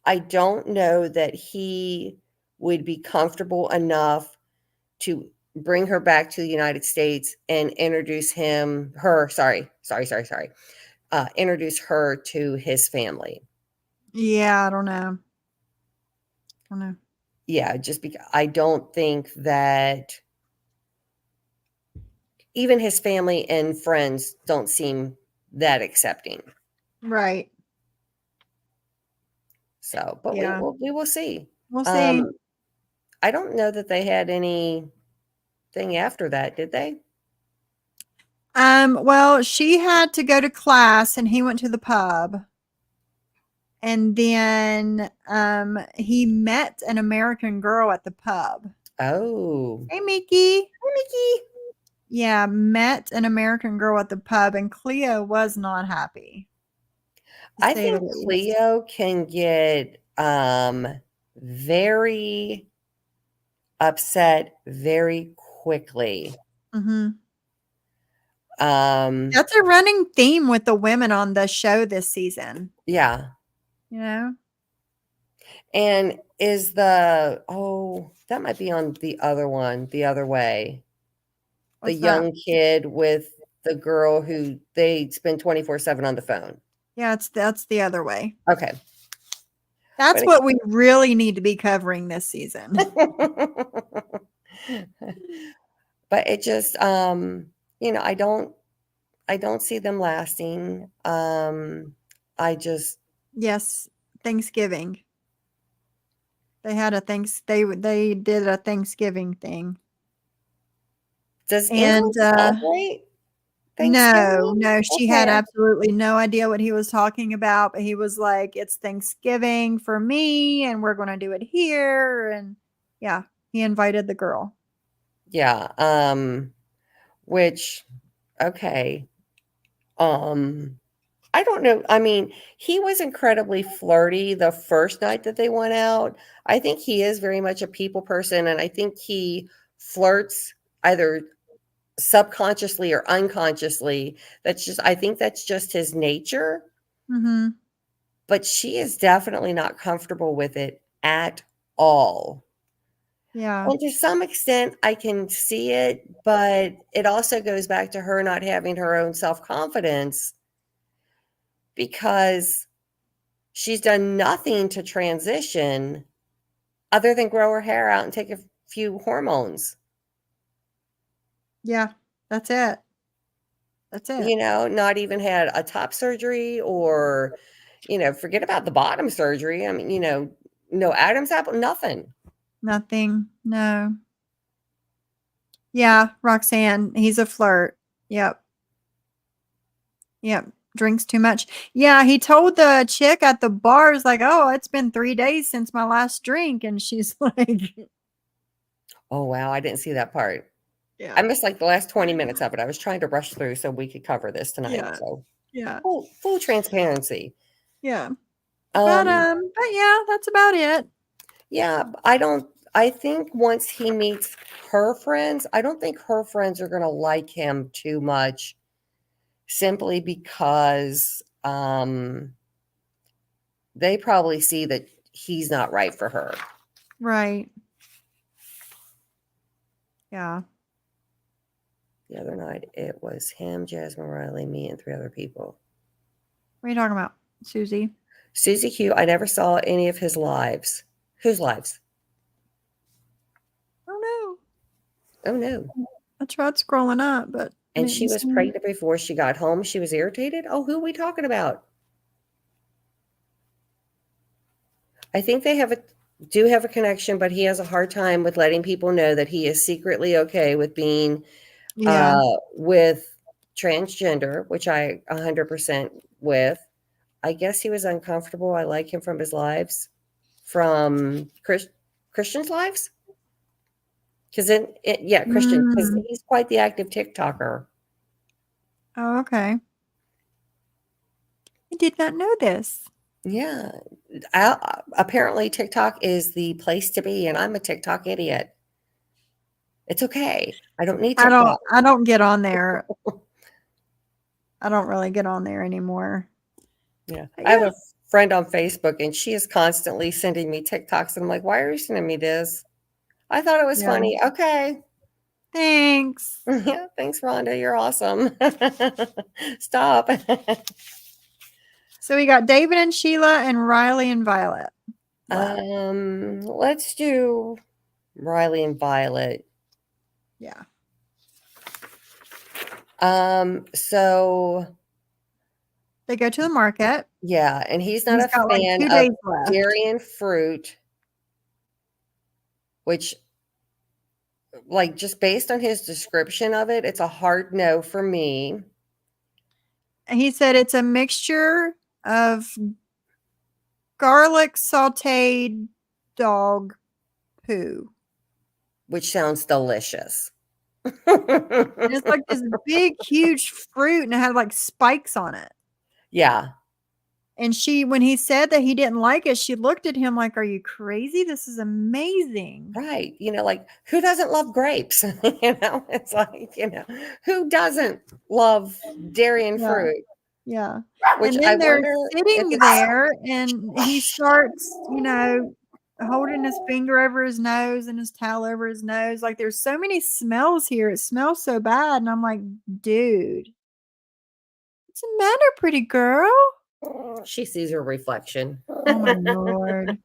I don't know that he would be comfortable enough to bring her back to the United States and introduce her to his family. Yeah, I don't know. I don't know. Yeah, just because I don't think that even his family and friends don't seem that accepting. Right. So, but we Yeah. will see. We'll see. Um, I don't know that they had anything after that, did they? Well, she had to go to class and he went to the pub. And then he met an American girl at the pub. Oh, Hey, Mickey. hi, Mickey. Yeah, met an American girl at the pub, and Cleo was not happy, to I say the think least. Cleo can get very upset very quickly. Mhm. Um, That's a running theme with the women on the show this season, yeah. you know? And that might be on the other one, the other way. The What's that? young kid with the girl who they spend 24/7 on the phone. Yeah, that's the other way. Okay. That's But what we really need to be covering this season. but it just I don't don't see them lasting. I just Yes, Thanksgiving. They had a they did a Thanksgiving thing. does And England celebrate no, Thanksgiving? no, she had Okay. absolutely no idea what he was talking about, but he was like, "It's Thanksgiving for me, and we're gonna do it here." And yeah, he invited the girl. Yeah. Which okay. I don't know. I mean, he was incredibly flirty the first night that they went out. I think he is very much a people person, and I think he flirts either subconsciously or unconsciously. I think that's just his nature. Mhm. But she is definitely not comfortable with it at all. Yeah. And to some extent, I can see it, but it also goes back to her not having her own self confidence because she's done nothing to transition other than grow her hair out and take a few hormones. Yeah. That's it. That's it. Not even had a top surgery or, forget about the bottom surgery. I mean, no Adam's apple, nothing. Nothing. No. Yeah, Roxanne, he's a flirt. Yep. Yep. Drinks too much. Yeah, he told the chick at the bar, is like, "Oh, it's been 3 days since my last drink." And she's like, Oh, wow. I didn't see that part. I yeah. missed like the last 20 minutes of it. I was trying to rush through so we could cover this tonight. Yeah. So Yeah. full transparency. Yeah. Um, But yeah, that's about it. yeah, I think once he meets her friends, I don't think her friends are gonna like him too much simply because they probably see that he's not right for her. Right. Yeah. The other night it was him, Jasmine Riley, me, and 3 other people. What are you talking about? Susie? Susie Q, I never saw any of his lives. Whose lives? Oh Oh no. no. I tried scrolling up, but I And she didn't was see. pregnant before she got home. She was irritated. Oh, who are we talking about? I think they do have a connection, but he has a hard time with letting people know that he is secretly okay with being Yeah. with transgender, which I 100% with. I guess he was uncomfortable. I like him from his lives, from Christian's lives. Because Christian, because Mm. he's quite the active TikToker. Oh, okay. I did not know this. Yeah. Apparently TikTok is the place to be, and I'm a TikTok idiot. It's okay. I don't need TikTok. I don't get on there. I don't really get on there anymore. Yeah. But I have yeah. a friend on Facebook, and she is constantly sending me TikToks, and I'm like, "Why are you sending me this?" I thought it was Yeah. funny. Okay. Thanks. Yeah, thanks, Rhonda. You're awesome. Stop. So we got David and Sheila and Riley and Violet left. Let's do Riley and Violet. Yeah. So They go to the market. yeah, and he's not He's a got like fan 2 of days left. dairy and fruit, which, like, just based on his description of it, it's a hard no for me. And he said it's a mixture of garlic sauteed dog poo. Which sounds delicious. And it's like this big, huge fruit, and it had like spikes on it. Yeah. And when he said that he didn't like it, she looked at him like, "Are you crazy? This is amazing." Right. Like, who doesn't love grapes? It's like, who doesn't love dairy and Yeah. fruit? Yeah. Which And I then they're wonder if sitting it's there, and he starts, holding his finger over his nose and his towel over his nose. Like, there's so many smells here. It smells so bad. And I'm like, dude, what's the matter, pretty girl? she sees her reflection. Oh my Lord.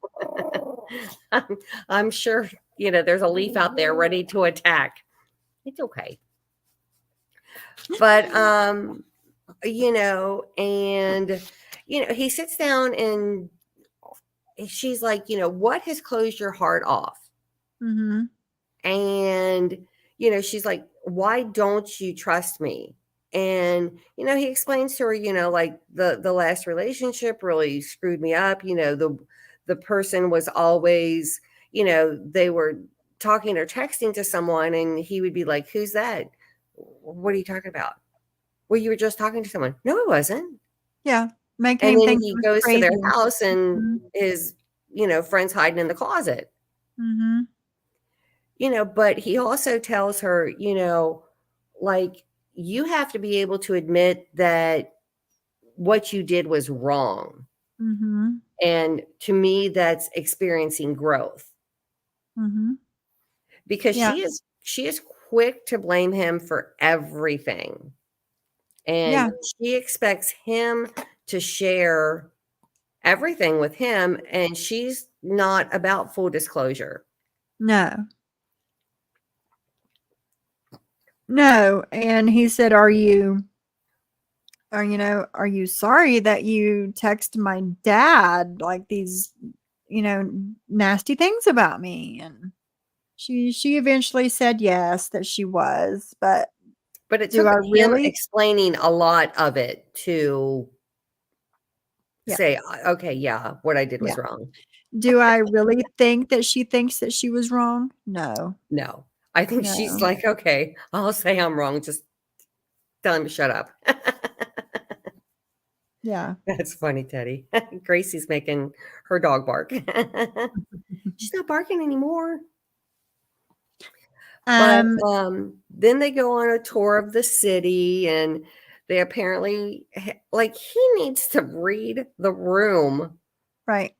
I'm sure, there's a leaf out there ready to attack. It's okay. But and he sits down and she's like, what has closed your heart off? Mhm. And she's like, why don't you trust me? And he explains to her, like the last relationship really screwed me up. The person was always, they were talking or texting to someone, and he would be like, who's that? What are you talking about? Well, you were just talking to someone. No, it wasn't. Yeah, making And him then think it he was goes to their crazy. house, and Mhm. his friends hiding in the closet. Mhm. But he also tells her, like, you have to be able to admit that what you did was wrong. Mhm. And to me, that's experiencing growth, Mhm. because Yeah. she is quick to blame him for everything. And Yeah. she expects him to share everything with him, and she's not about full disclosure. No. No, and he said, are you sorry that you text my dad like these, nasty things about me?" And she eventually said yes, that she was, but But it do took I him really? explaining a lot of it to Yeah. say, okay, yeah, what I did was Yeah. wrong. Do I really think that she thinks that she was wrong? No. No, I think she's No. like, okay, I'll say I'm wrong. Just tell him to shut up. Yeah. That's funny, Teddy. Gracie's making her dog bark. She's not barking anymore. But Um, then they go on a tour of the city, and they apparently, like, he needs to read the room. right.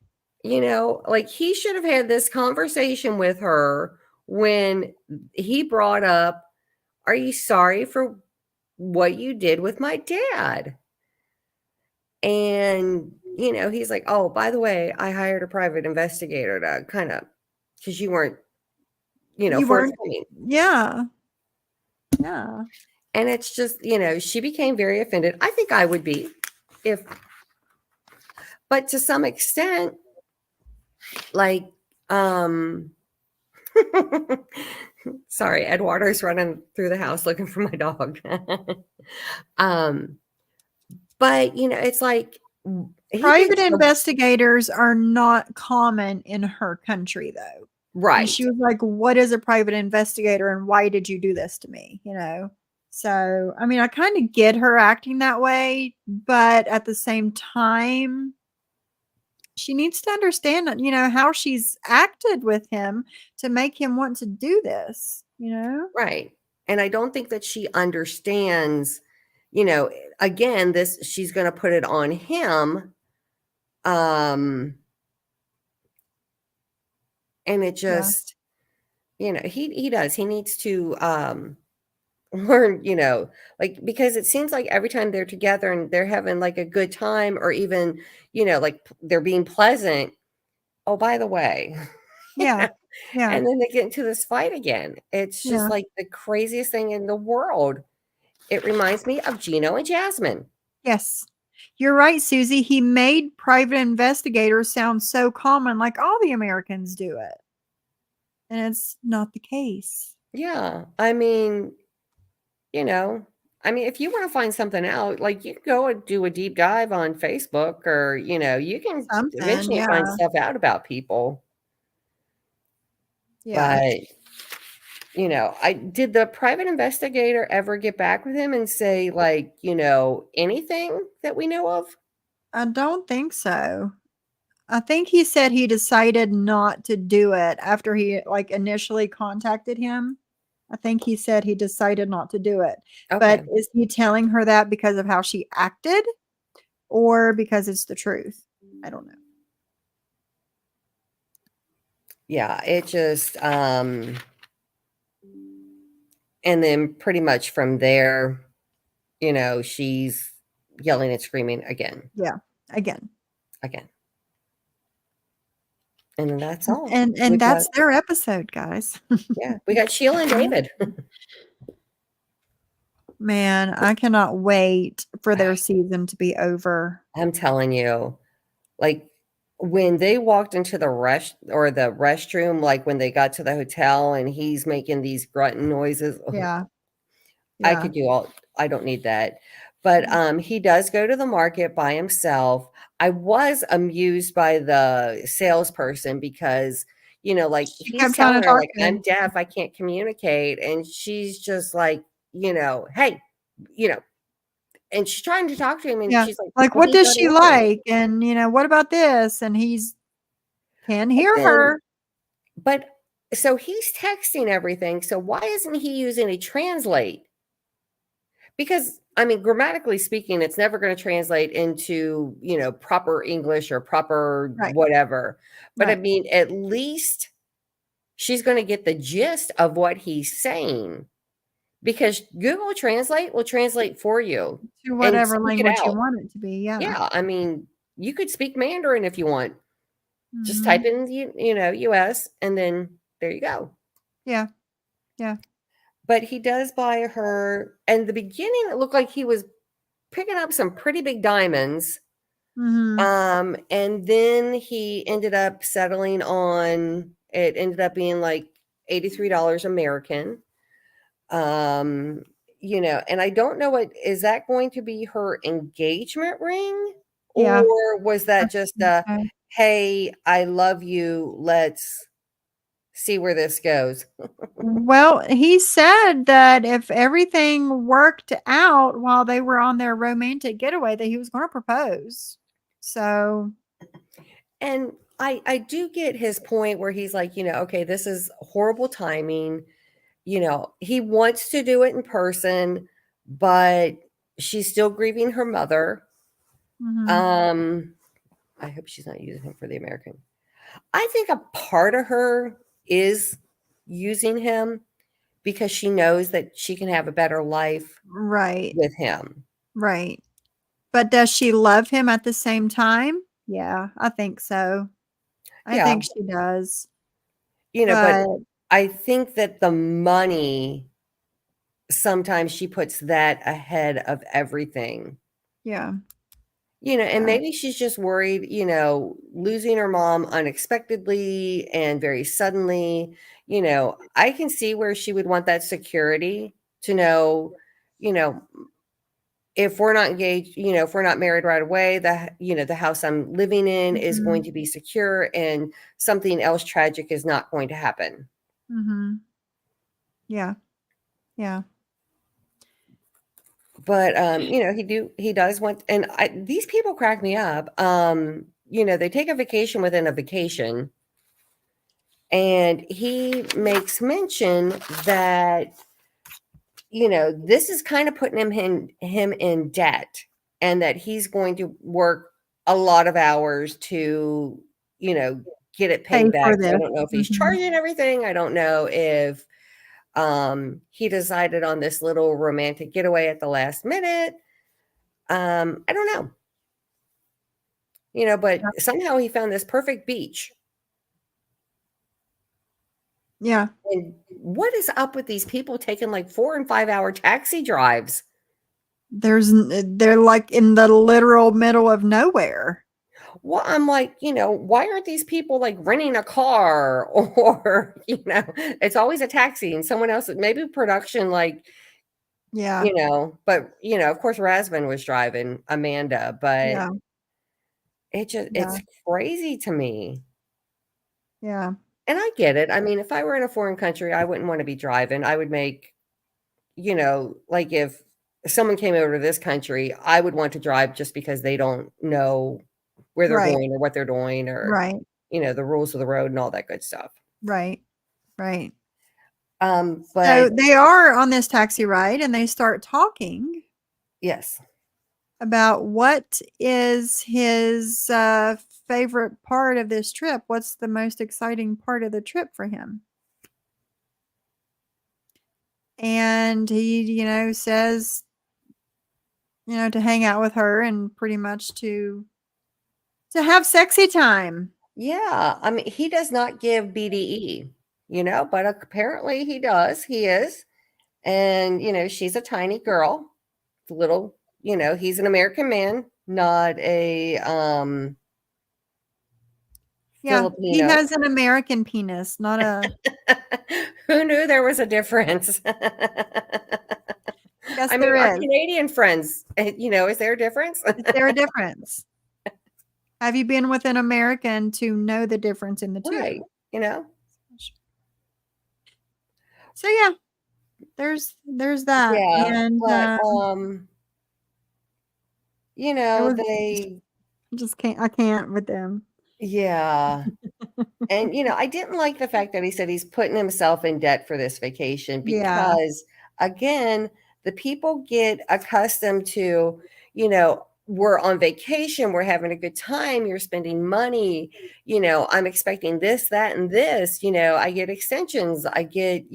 Like, he should have had this conversation with her when he brought up, are you sorry for what you did with my dad? And, he's like, oh, by the way, I hired a private investigator to kind of, because you weren't, You weren't. forthcoming. Yeah. Yeah. And it's just, she became very offended. I think I would be, if, but to some extent, like, um, sorry, Eduardo's running through the house looking for my dog. um, but it's like, he Private thinks investigators are not common in her country, though. And right, she was like, "What is a private investigator and why did you do this to me?" So, I mean, I kind of get her acting that way, but at the same time, she needs to understand, how she's acted with him to make him want to do this. right. And I don't think that she understands, again, this, she's going to put it on him. And it Yeah. just, he does. He needs to learn, like, because it seems like every time they're together and they're having like a good time, or even, like, they're being pleasant. Oh, by the way, Yeah. Yeah. and then they get into this fight again. It's just Yeah. like the craziest thing in the world. It reminds me of Gino and Jasmine. Yes. You're right, Susie. He made private investigators sound so common, like all the Americans do it. And it's not the case. Yeah. You know, if you want to find something out, like, you can go and do a deep dive on Facebook, or, you can Something, eventually find yeah. stuff out about people. Yeah. But, I did the private investigator ever get back with him and say, like, anything that we know of? I don't think so. I think he said he decided not to do it after he, like, initially contacted him. I think he said he decided not to do it. But Okay. is he telling her that because of how she acted or because it's the truth? I don't know. Yeah, it just, and then pretty much from there, she's yelling and screaming again, Yeah. Again. again. And then that's all. And We've got, that's their episode, guys. yeah, we got Sheila and Yeah. David. Man, I cannot wait for their season to be over. I'm telling you, like when they walked into the the restroom, like when they got to the hotel and he's making these grunting noises, Yeah. I Yeah. could do all I don't need that. But he does go to the market by himself. I was amused by the salesperson because, like She he's kept trying telling to her talk like to I'm him. deaf, I can't communicate, and she's just like, hey, you know, and she's trying to talk to him and Yeah. she's like, Like, well, what he's does not she answering. like? And, what about this? And he's can But hear then her. but so he's texting everything. So why isn't he using a translate? Because I mean, grammatically speaking, it's never going to translate into, proper English or proper Right. whatever. But I Right. mean, at least she's going to get the gist of what he's saying because Google Translate will translate for you To and whatever speak it language you out. want it to be. Yeah. Yeah, I mean, you could speak Mandarin if you want. Just type Mhm. in US and then there you go. Yeah. Yeah. But he does buy her, and the beginning it looked like he was picking up some pretty big diamonds. Mhm. And then he ended up settling on it ended up being like $83 American. Um, and I don't know what is that going to be her engagement ring? Yeah. Or was I that just think so. hey, I love you, let's see where this goes? Well, he said that if everything worked out while they were on their romantic getaway, that he was gonna propose. So And I do get his point where he's like, okay, this is horrible timing. He wants to do it in person, but she's still grieving her mother. mhm. Um, I hope she's not using him for the American. I think a part of her is using him because she knows that she can have a better life Right. with him. Right. But does she love him at the same time? Yeah, I think so. I Yeah, think she does. but But I think that the money sometimes she puts that ahead of everything. yeah. And Yeah. maybe she's just worried, losing her mom unexpectedly and very suddenly. I can see where she would want that security to know, you know, if we're not engaged, if we're not married right away, the house I'm living in is going Mhm. to be secure and something else tragic is not going to happen. Mhm. Yeah. Yeah. But he does want, and these people crack me up. They take a vacation within a vacation. And he makes mention that, this is kind of putting him in debt and that he's going to work a lot of hours to, you know, get it Pay paid for back. So I this. don't know if he's Mhm. charging everything. I don't know if he decided on this little romantic getaway at the last minute. I don't know. But Yeah. somehow he found this perfect beach. Yeah. And what is up with these people taking like 4 and 5 hour taxi drives? They're like in the literal middle of nowhere. Well, I'm like, why aren't these people like renting a car or, it's always a taxi and someone else, maybe production, like, Yeah. but, of course, Razvan was driving Amanda, but Yeah. it's Yeah. crazy to me. Yeah. And I get it. I mean, if I were in a foreign country, I wouldn't want to be driving. I would make, like if someone came over to this country, I would want to drive just because they don't know where they're Right. going or what they're doing or, Right. the rules of the road and all that good stuff. Right. Right. So But they are on this taxi ride and they start talking yes. about what is his favorite part of this trip. What's the most exciting part of the trip for him? And he, says, to hang out with her and pretty much to have sexy time. Yeah. I mean, he does not give BDE, but apparently he does. He is. And, she's a tiny girl, little, he's an American man, not a Yeah, he Filipino. has an American penis, not a Who knew there was a difference? yes, I there mean, our is. Canadian friends, is there a difference? Is there a difference? Have you been with an American to know the difference in the Right. two? So yeah, there's that, Yeah, and but it was they just can't I can't with them. yeah. And I didn't like the fact that he said he's putting himself in debt for this vacation Yeah, because again, the people get accustomed to, we're on vacation, we're having a good time, you're spending money, I'm expecting this, that, and this, I get extensions, I get,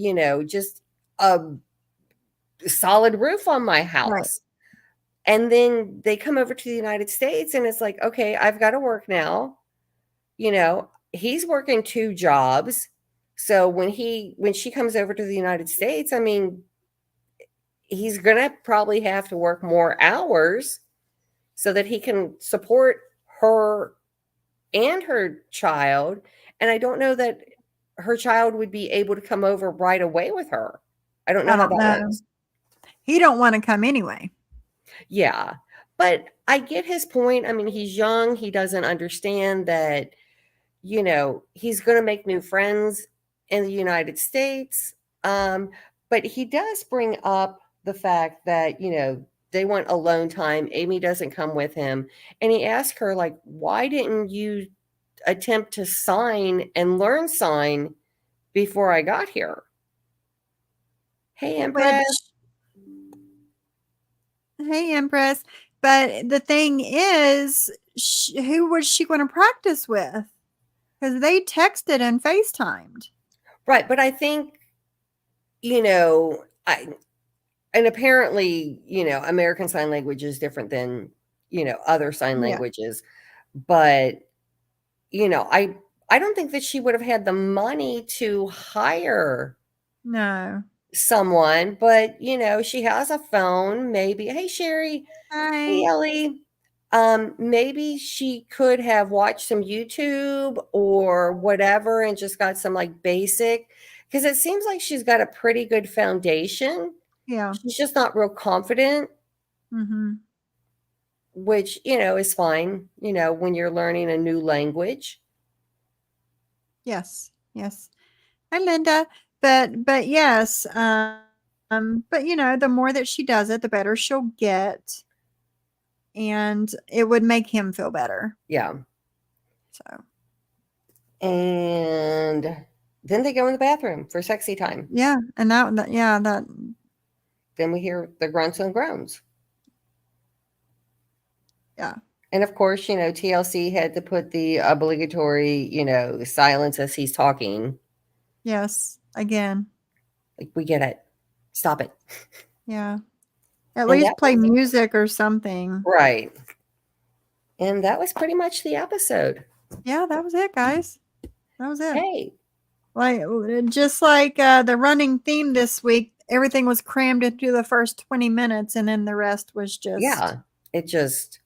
just a solid roof on my right. house. And then they come over to the United States and it's like, okay, I've got to work now. He's working 2 jobs. So when she comes over to the United States, I mean, he's going to probably have to work more hours so that he can support her and her child. And I don't know that her child would be able to come over right away with her. I don't know I how don't that know. works. He don't wanna come anyway. Yeah. But I get his point. I mean, he's young. He doesn't understand that, he's going to make new friends in the United States. But he does bring up the fact that, they want alone time. Amy doesn't come with him. And he asked her, like, why didn't you attempt to sign and learn sign before I got here? Hey, Empress. Which hey, Empress. But the thing is, who was she going to practice with? Because they texted and FaceTimed. Right. But I think, I and apparently, American Sign Language is different than, other sign Yeah. languages. But, I don't think that she would have had the money to hire No. someone, but, she has a phone, maybe. Hey, Sherry. Hey, Hi. Ellie. Maybe she could have watched some YouTube or whatever and just got some like basic, because it seems like she's got a pretty good foundation. Yeah. She's just not real confident, Mm-hmm. which, is fine, when you're learning a new language. Yes. Yes. Hi, Linda. But yes. But the more that she does it, the better she'll get, and it would make him feel better. Yeah. So And then they go in the bathroom for sexy time. yeah, and that Then we hear the grunts and groans. yeah. And of course, TLC had to put the obligatory, silence as he's talking. Yes. Again. Like, we get it. Stop it. Yeah. At And least that play was music or something. right. And that was pretty much the episode. Yeah, that was it, guys. That was it. Hey. Like just like the running theme this week, everything was crammed into the first 20 minutes, and then the rest was just Yeah. It just,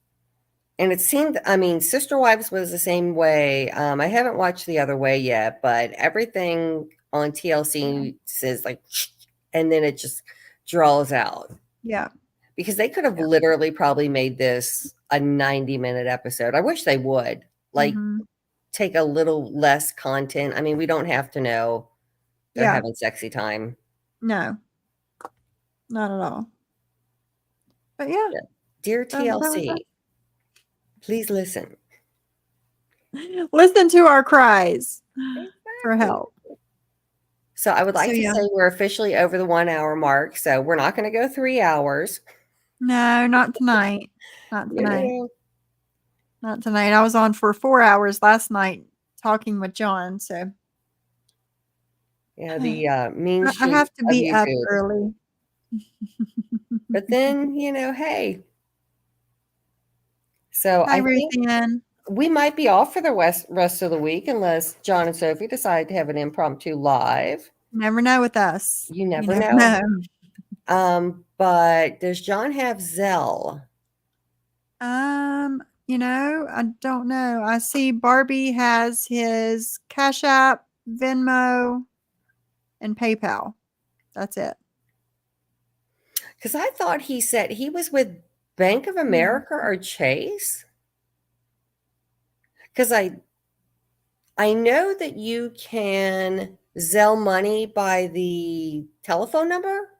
and it seemed, I mean, Sister Wives was the same way. I haven't watched The Other Way yet, but everything on TLC says like, and then it just draws out. Yeah. Because they could have literally probably made this a 90-minute episode. I wish they would. Like, Mm-hmm. take a little less content. I mean, we don't have to know they're Yeah. having sexy time. No. Not at all. But yeah. Dear that was TLC, please listen. Listen to our cries for Exactly. help. So I would like to yeah. say we're officially over the 1 hour mark. So we're not going to go 3 hours. No, not tonight. Not You tonight. know, Not tonight. I was on for 4 hours last night talking with John, so yeah, the mean I sheet have to of be up YouTube. early. But then, hey. So Hi, I Ruth think Ann. we might be off for the rest of the week unless John and Sophie decide to have an impromptu live. Never know with us. You never know. But does John have Zelle? I don't know. I see Barbie has his Cash App, Venmo, and PayPal. That's it. Because I thought he said he was with Bank of America or Chase. Because I know that you can Zelle money by the telephone number.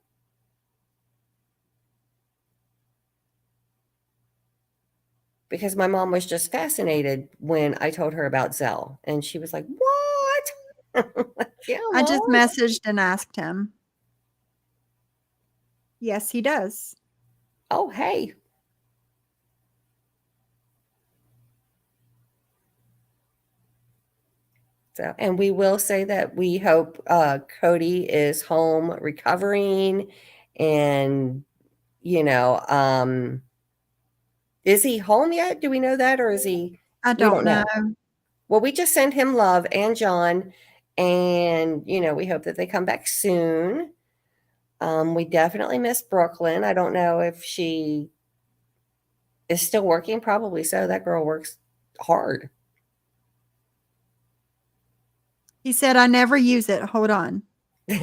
Because my mom was just fascinated when I told her about Zelle, and she was like, "What?" Yeah, I just Mom. messaged and asked him. Yes, he does. Oh, hey. So, and we will say that we hope Cody is home recovering, and you know, is he home yet? Do we know that, or is he? I We don't don't know. know. Well, we just send him love and John, and we hope that they come back soon. We definitely miss Brooklyn. I don't know if she is still working. Probably so. That girl works hard. He said, I never use it. Hold on. He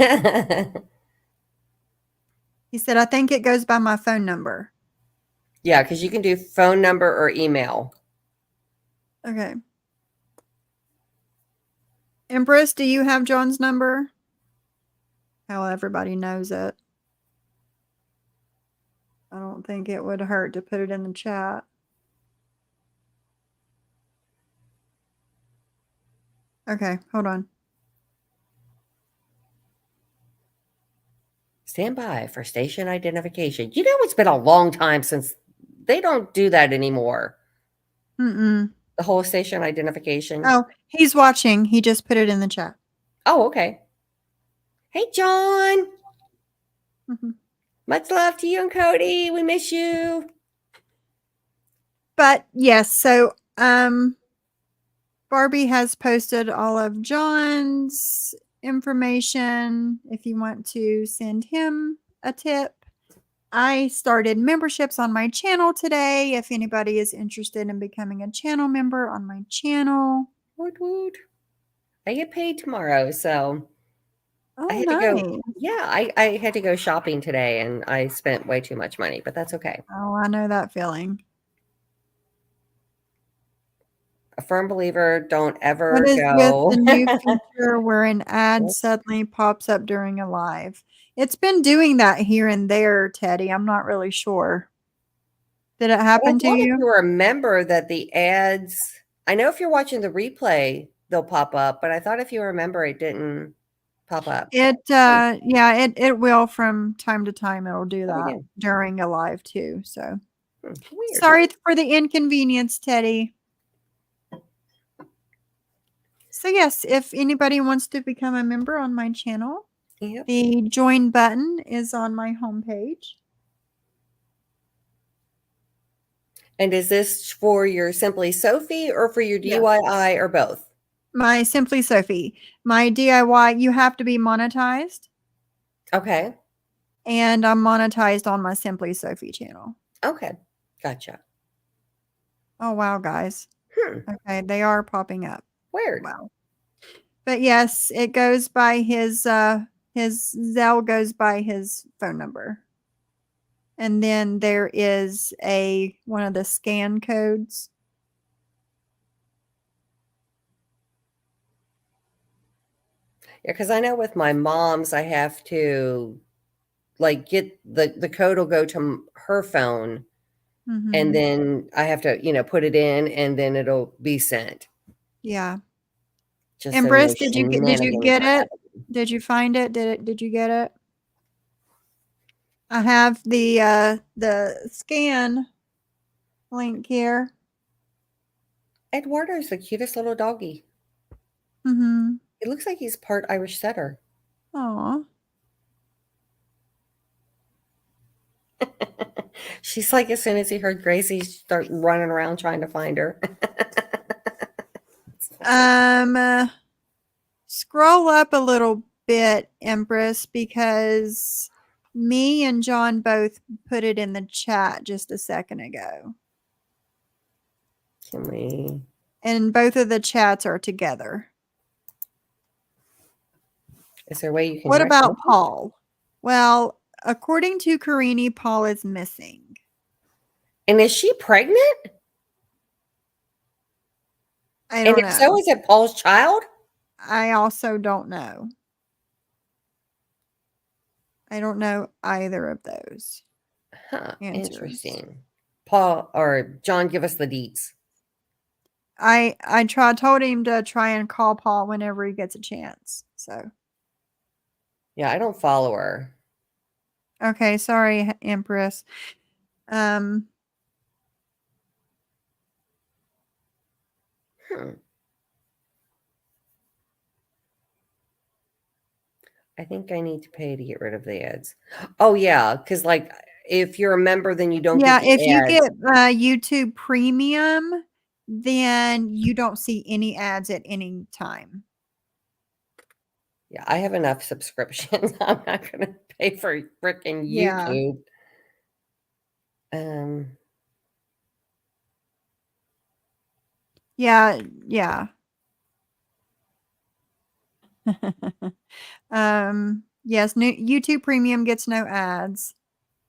said, I think it goes by my phone number. Yeah, because you can do phone number or email. Okay. Empress, do you have John's number? How everybody knows it. I don't think it would hurt to put it in the chat. Okay, hold on. Stand by for station identification. It's been a long time since they don't do that anymore. Mm-mm. The whole station identification. Oh, he's watching. He just put it in the chat. Oh, okay. Hey, John. Mm-hmm. Much love to you and Cody. We miss you. But yes, so Barbie has posted all of John's information if you want to send him a tip. I started memberships on my channel today. If anybody is interested in becoming a channel member on my channel. Woot woot. I get paid tomorrow, so I Oh, had to go. nice. Yeah, I had to go shopping today, and I spent way too much money, but that's okay. Oh, I know that feeling. A firm believer, don't ever What is with go. the new feature where an ad suddenly pops up during a live? It's been doing that here and there, Teddy. I'm not really sure. Did it But I happen to thought if you? you remember that the ads, I know if you're watching the replay, they'll pop up, but I thought if you remember, it didn't pop up. Yeah, it will from time to time. It'll do Oh, that yeah. during a live too. So Weird. sorry for the inconvenience, Teddy. So yes, if anybody wants to become a member on my channel, Yep. the join button is on my homepage. And is this for your Simply Sophie or for your Yes. DIY or both? My Simply Sophie. My DIY, you have to be monetized. Okay. And I'm monetized on my Simply Sophie channel. Okay. Gotcha. Oh, wow, guys. Okay, they are popping up. Weird. Wow. But yes, it goes by his Zelle goes by his phone number. And then there is one of the scan codes. Yeah, because I know with my mom's, I have to get the code will go to her phone, and then I have to put it in, and then it'll be sent. Yeah. Just so no Empress, did you shenanigans get are it? happening. Did you find it? Did you get it? I have the scan link here. Eduardo's the cutest little doggy. Mhm. He looks like he's part Irish setter. Aw. She's like, as soon as he heard Gracie, start running around trying to find her. Scroll up a little bit, Empress, because Me and John both put it in the chat just a second ago. Can we? And both of the chats are together. Is there a way you can What direct about me? Paul? Well, according to Karini, Paul is missing. And is she pregnant? I And don't if know. so, is it Paul's child? I also don't know. I don't know either of those Huh. answers. Interesting. Paul or John, give us the deets. I told him to try and call Paul whenever he gets a chance. So Yeah, I don't follow her. okay, sorry, Empress. Hmm. I think I need to pay to get rid of the ads. Oh yeah, because like if you're a member, then you don't Yeah, get the if you ads. get YouTube Premium, then you don't see any ads at any time. Yeah, I have enough subscriptions. I'm not going to pay for freaking Yeah. YouTube. Um, Yeah. Yes, new YouTube Premium gets no ads.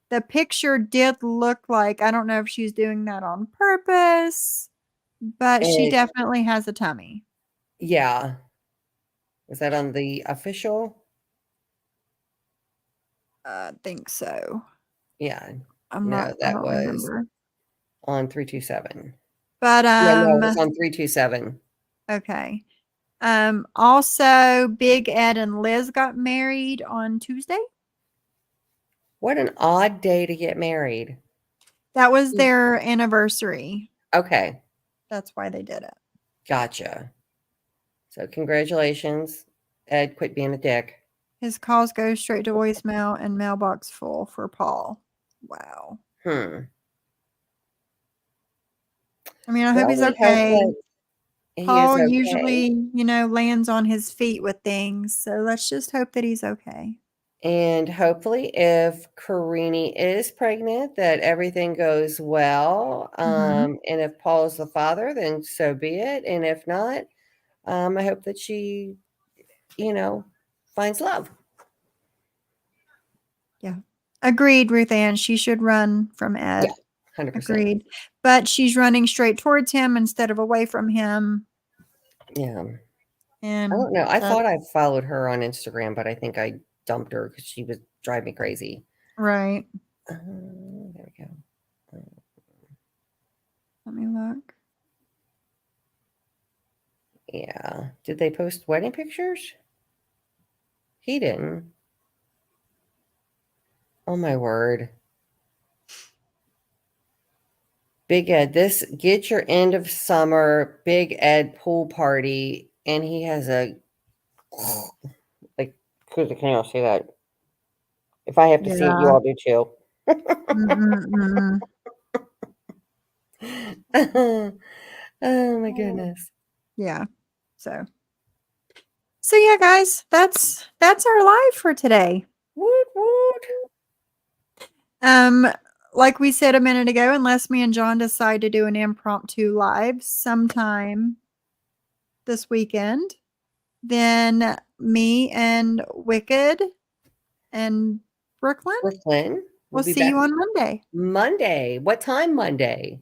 The picture did look like, I don't know if she's doing that on purpose, but she definitely has a tummy. yeah. Was that on the official? I think so. Yeah. I No, that don't was remember. on 327. But Yeah, no, it was on 327. okay. Also Big Ed and Liz got married on Tuesday. What an odd day to get married. That was their anniversary. Okay. That's why they did it. Gotcha. So congratulations. Ed, quit being a dick. His calls go straight to voicemail and mailbox full for Paul. Wow. I mean, I hope he's okay. Paul usually, lands on his feet with things. So let's just hope that he's okay. And hopefully, if Karini is pregnant, that everything goes well. And if Paul's the father, then so be it. And if not, I hope that she, finds love. Yeah. Agreed, Ruth Ann. She should run from Ed. Yeah, 100%. Agreed. But she's running straight towards him instead of away from him. Yeah. And I don't know. I thought I followed her on Instagram, but I think I dumped her because she was driving me crazy. Right. There we go. Let me look. Yeah. Did they post wedding pictures? He didn't. Oh my word. Big Ed, this get your end of summer Big Ed pool party, and he has a like. Can you all see that? If I have to see it, you all do too. Oh my goodness. Yeah. So yeah, guys, that's our live for today. Woot woot. Like we said a minute ago, unless me and John decide to do an impromptu live sometime this weekend, then me and Wicked and Brooklyn we'll be see back you on Monday. Monday. What time Monday?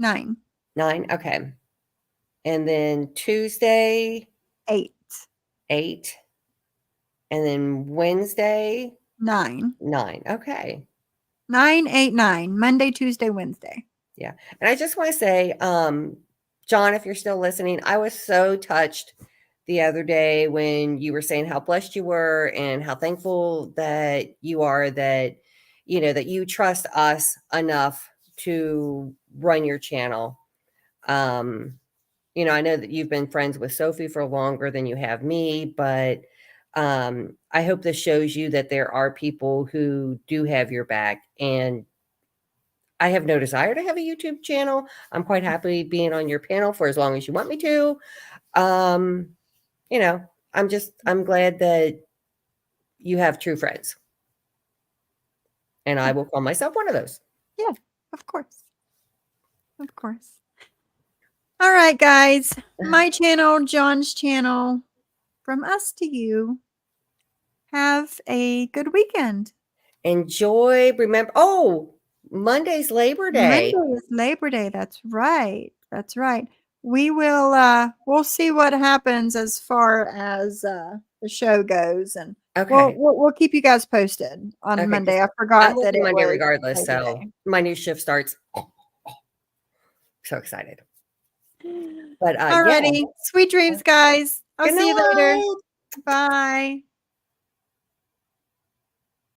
9. 9. Okay. And then Tuesday 8. 8. And then Wednesday 9. 9. Okay. 9, 8, 9. Monday, Tuesday, Wednesday. Yeah. And I just want to say, John, if you're still listening, I was so touched the other day when you were saying how blessed you were and how thankful that you are that, that you trust us enough to run your channel. I know that you've been friends with Sophie for longer than you have me, but I hope this shows you that there are people who do have your back. And I have no desire to have a YouTube channel. I'm quite happy being on your panel for as long as you want me to. I'm glad that you have true friends. And I will call myself one of those. Yeah, of course. Of course. All right, guys. My channel, John's channel, from us to you. Have a good weekend. Enjoy. Remember, Monday's Labor Day. Monday is Labor Day. That's right. That's right. We will we'll see what happens as far as the show goes, and Okay. we'll keep you guys posted on Okay, Monday. I I'm forgot that working it Monday was regardless, Labor so Day. my new shift starts. So excited. But yeah. Alrighty. Sweet dreams, guys. I'll Good see you later. night. Bye.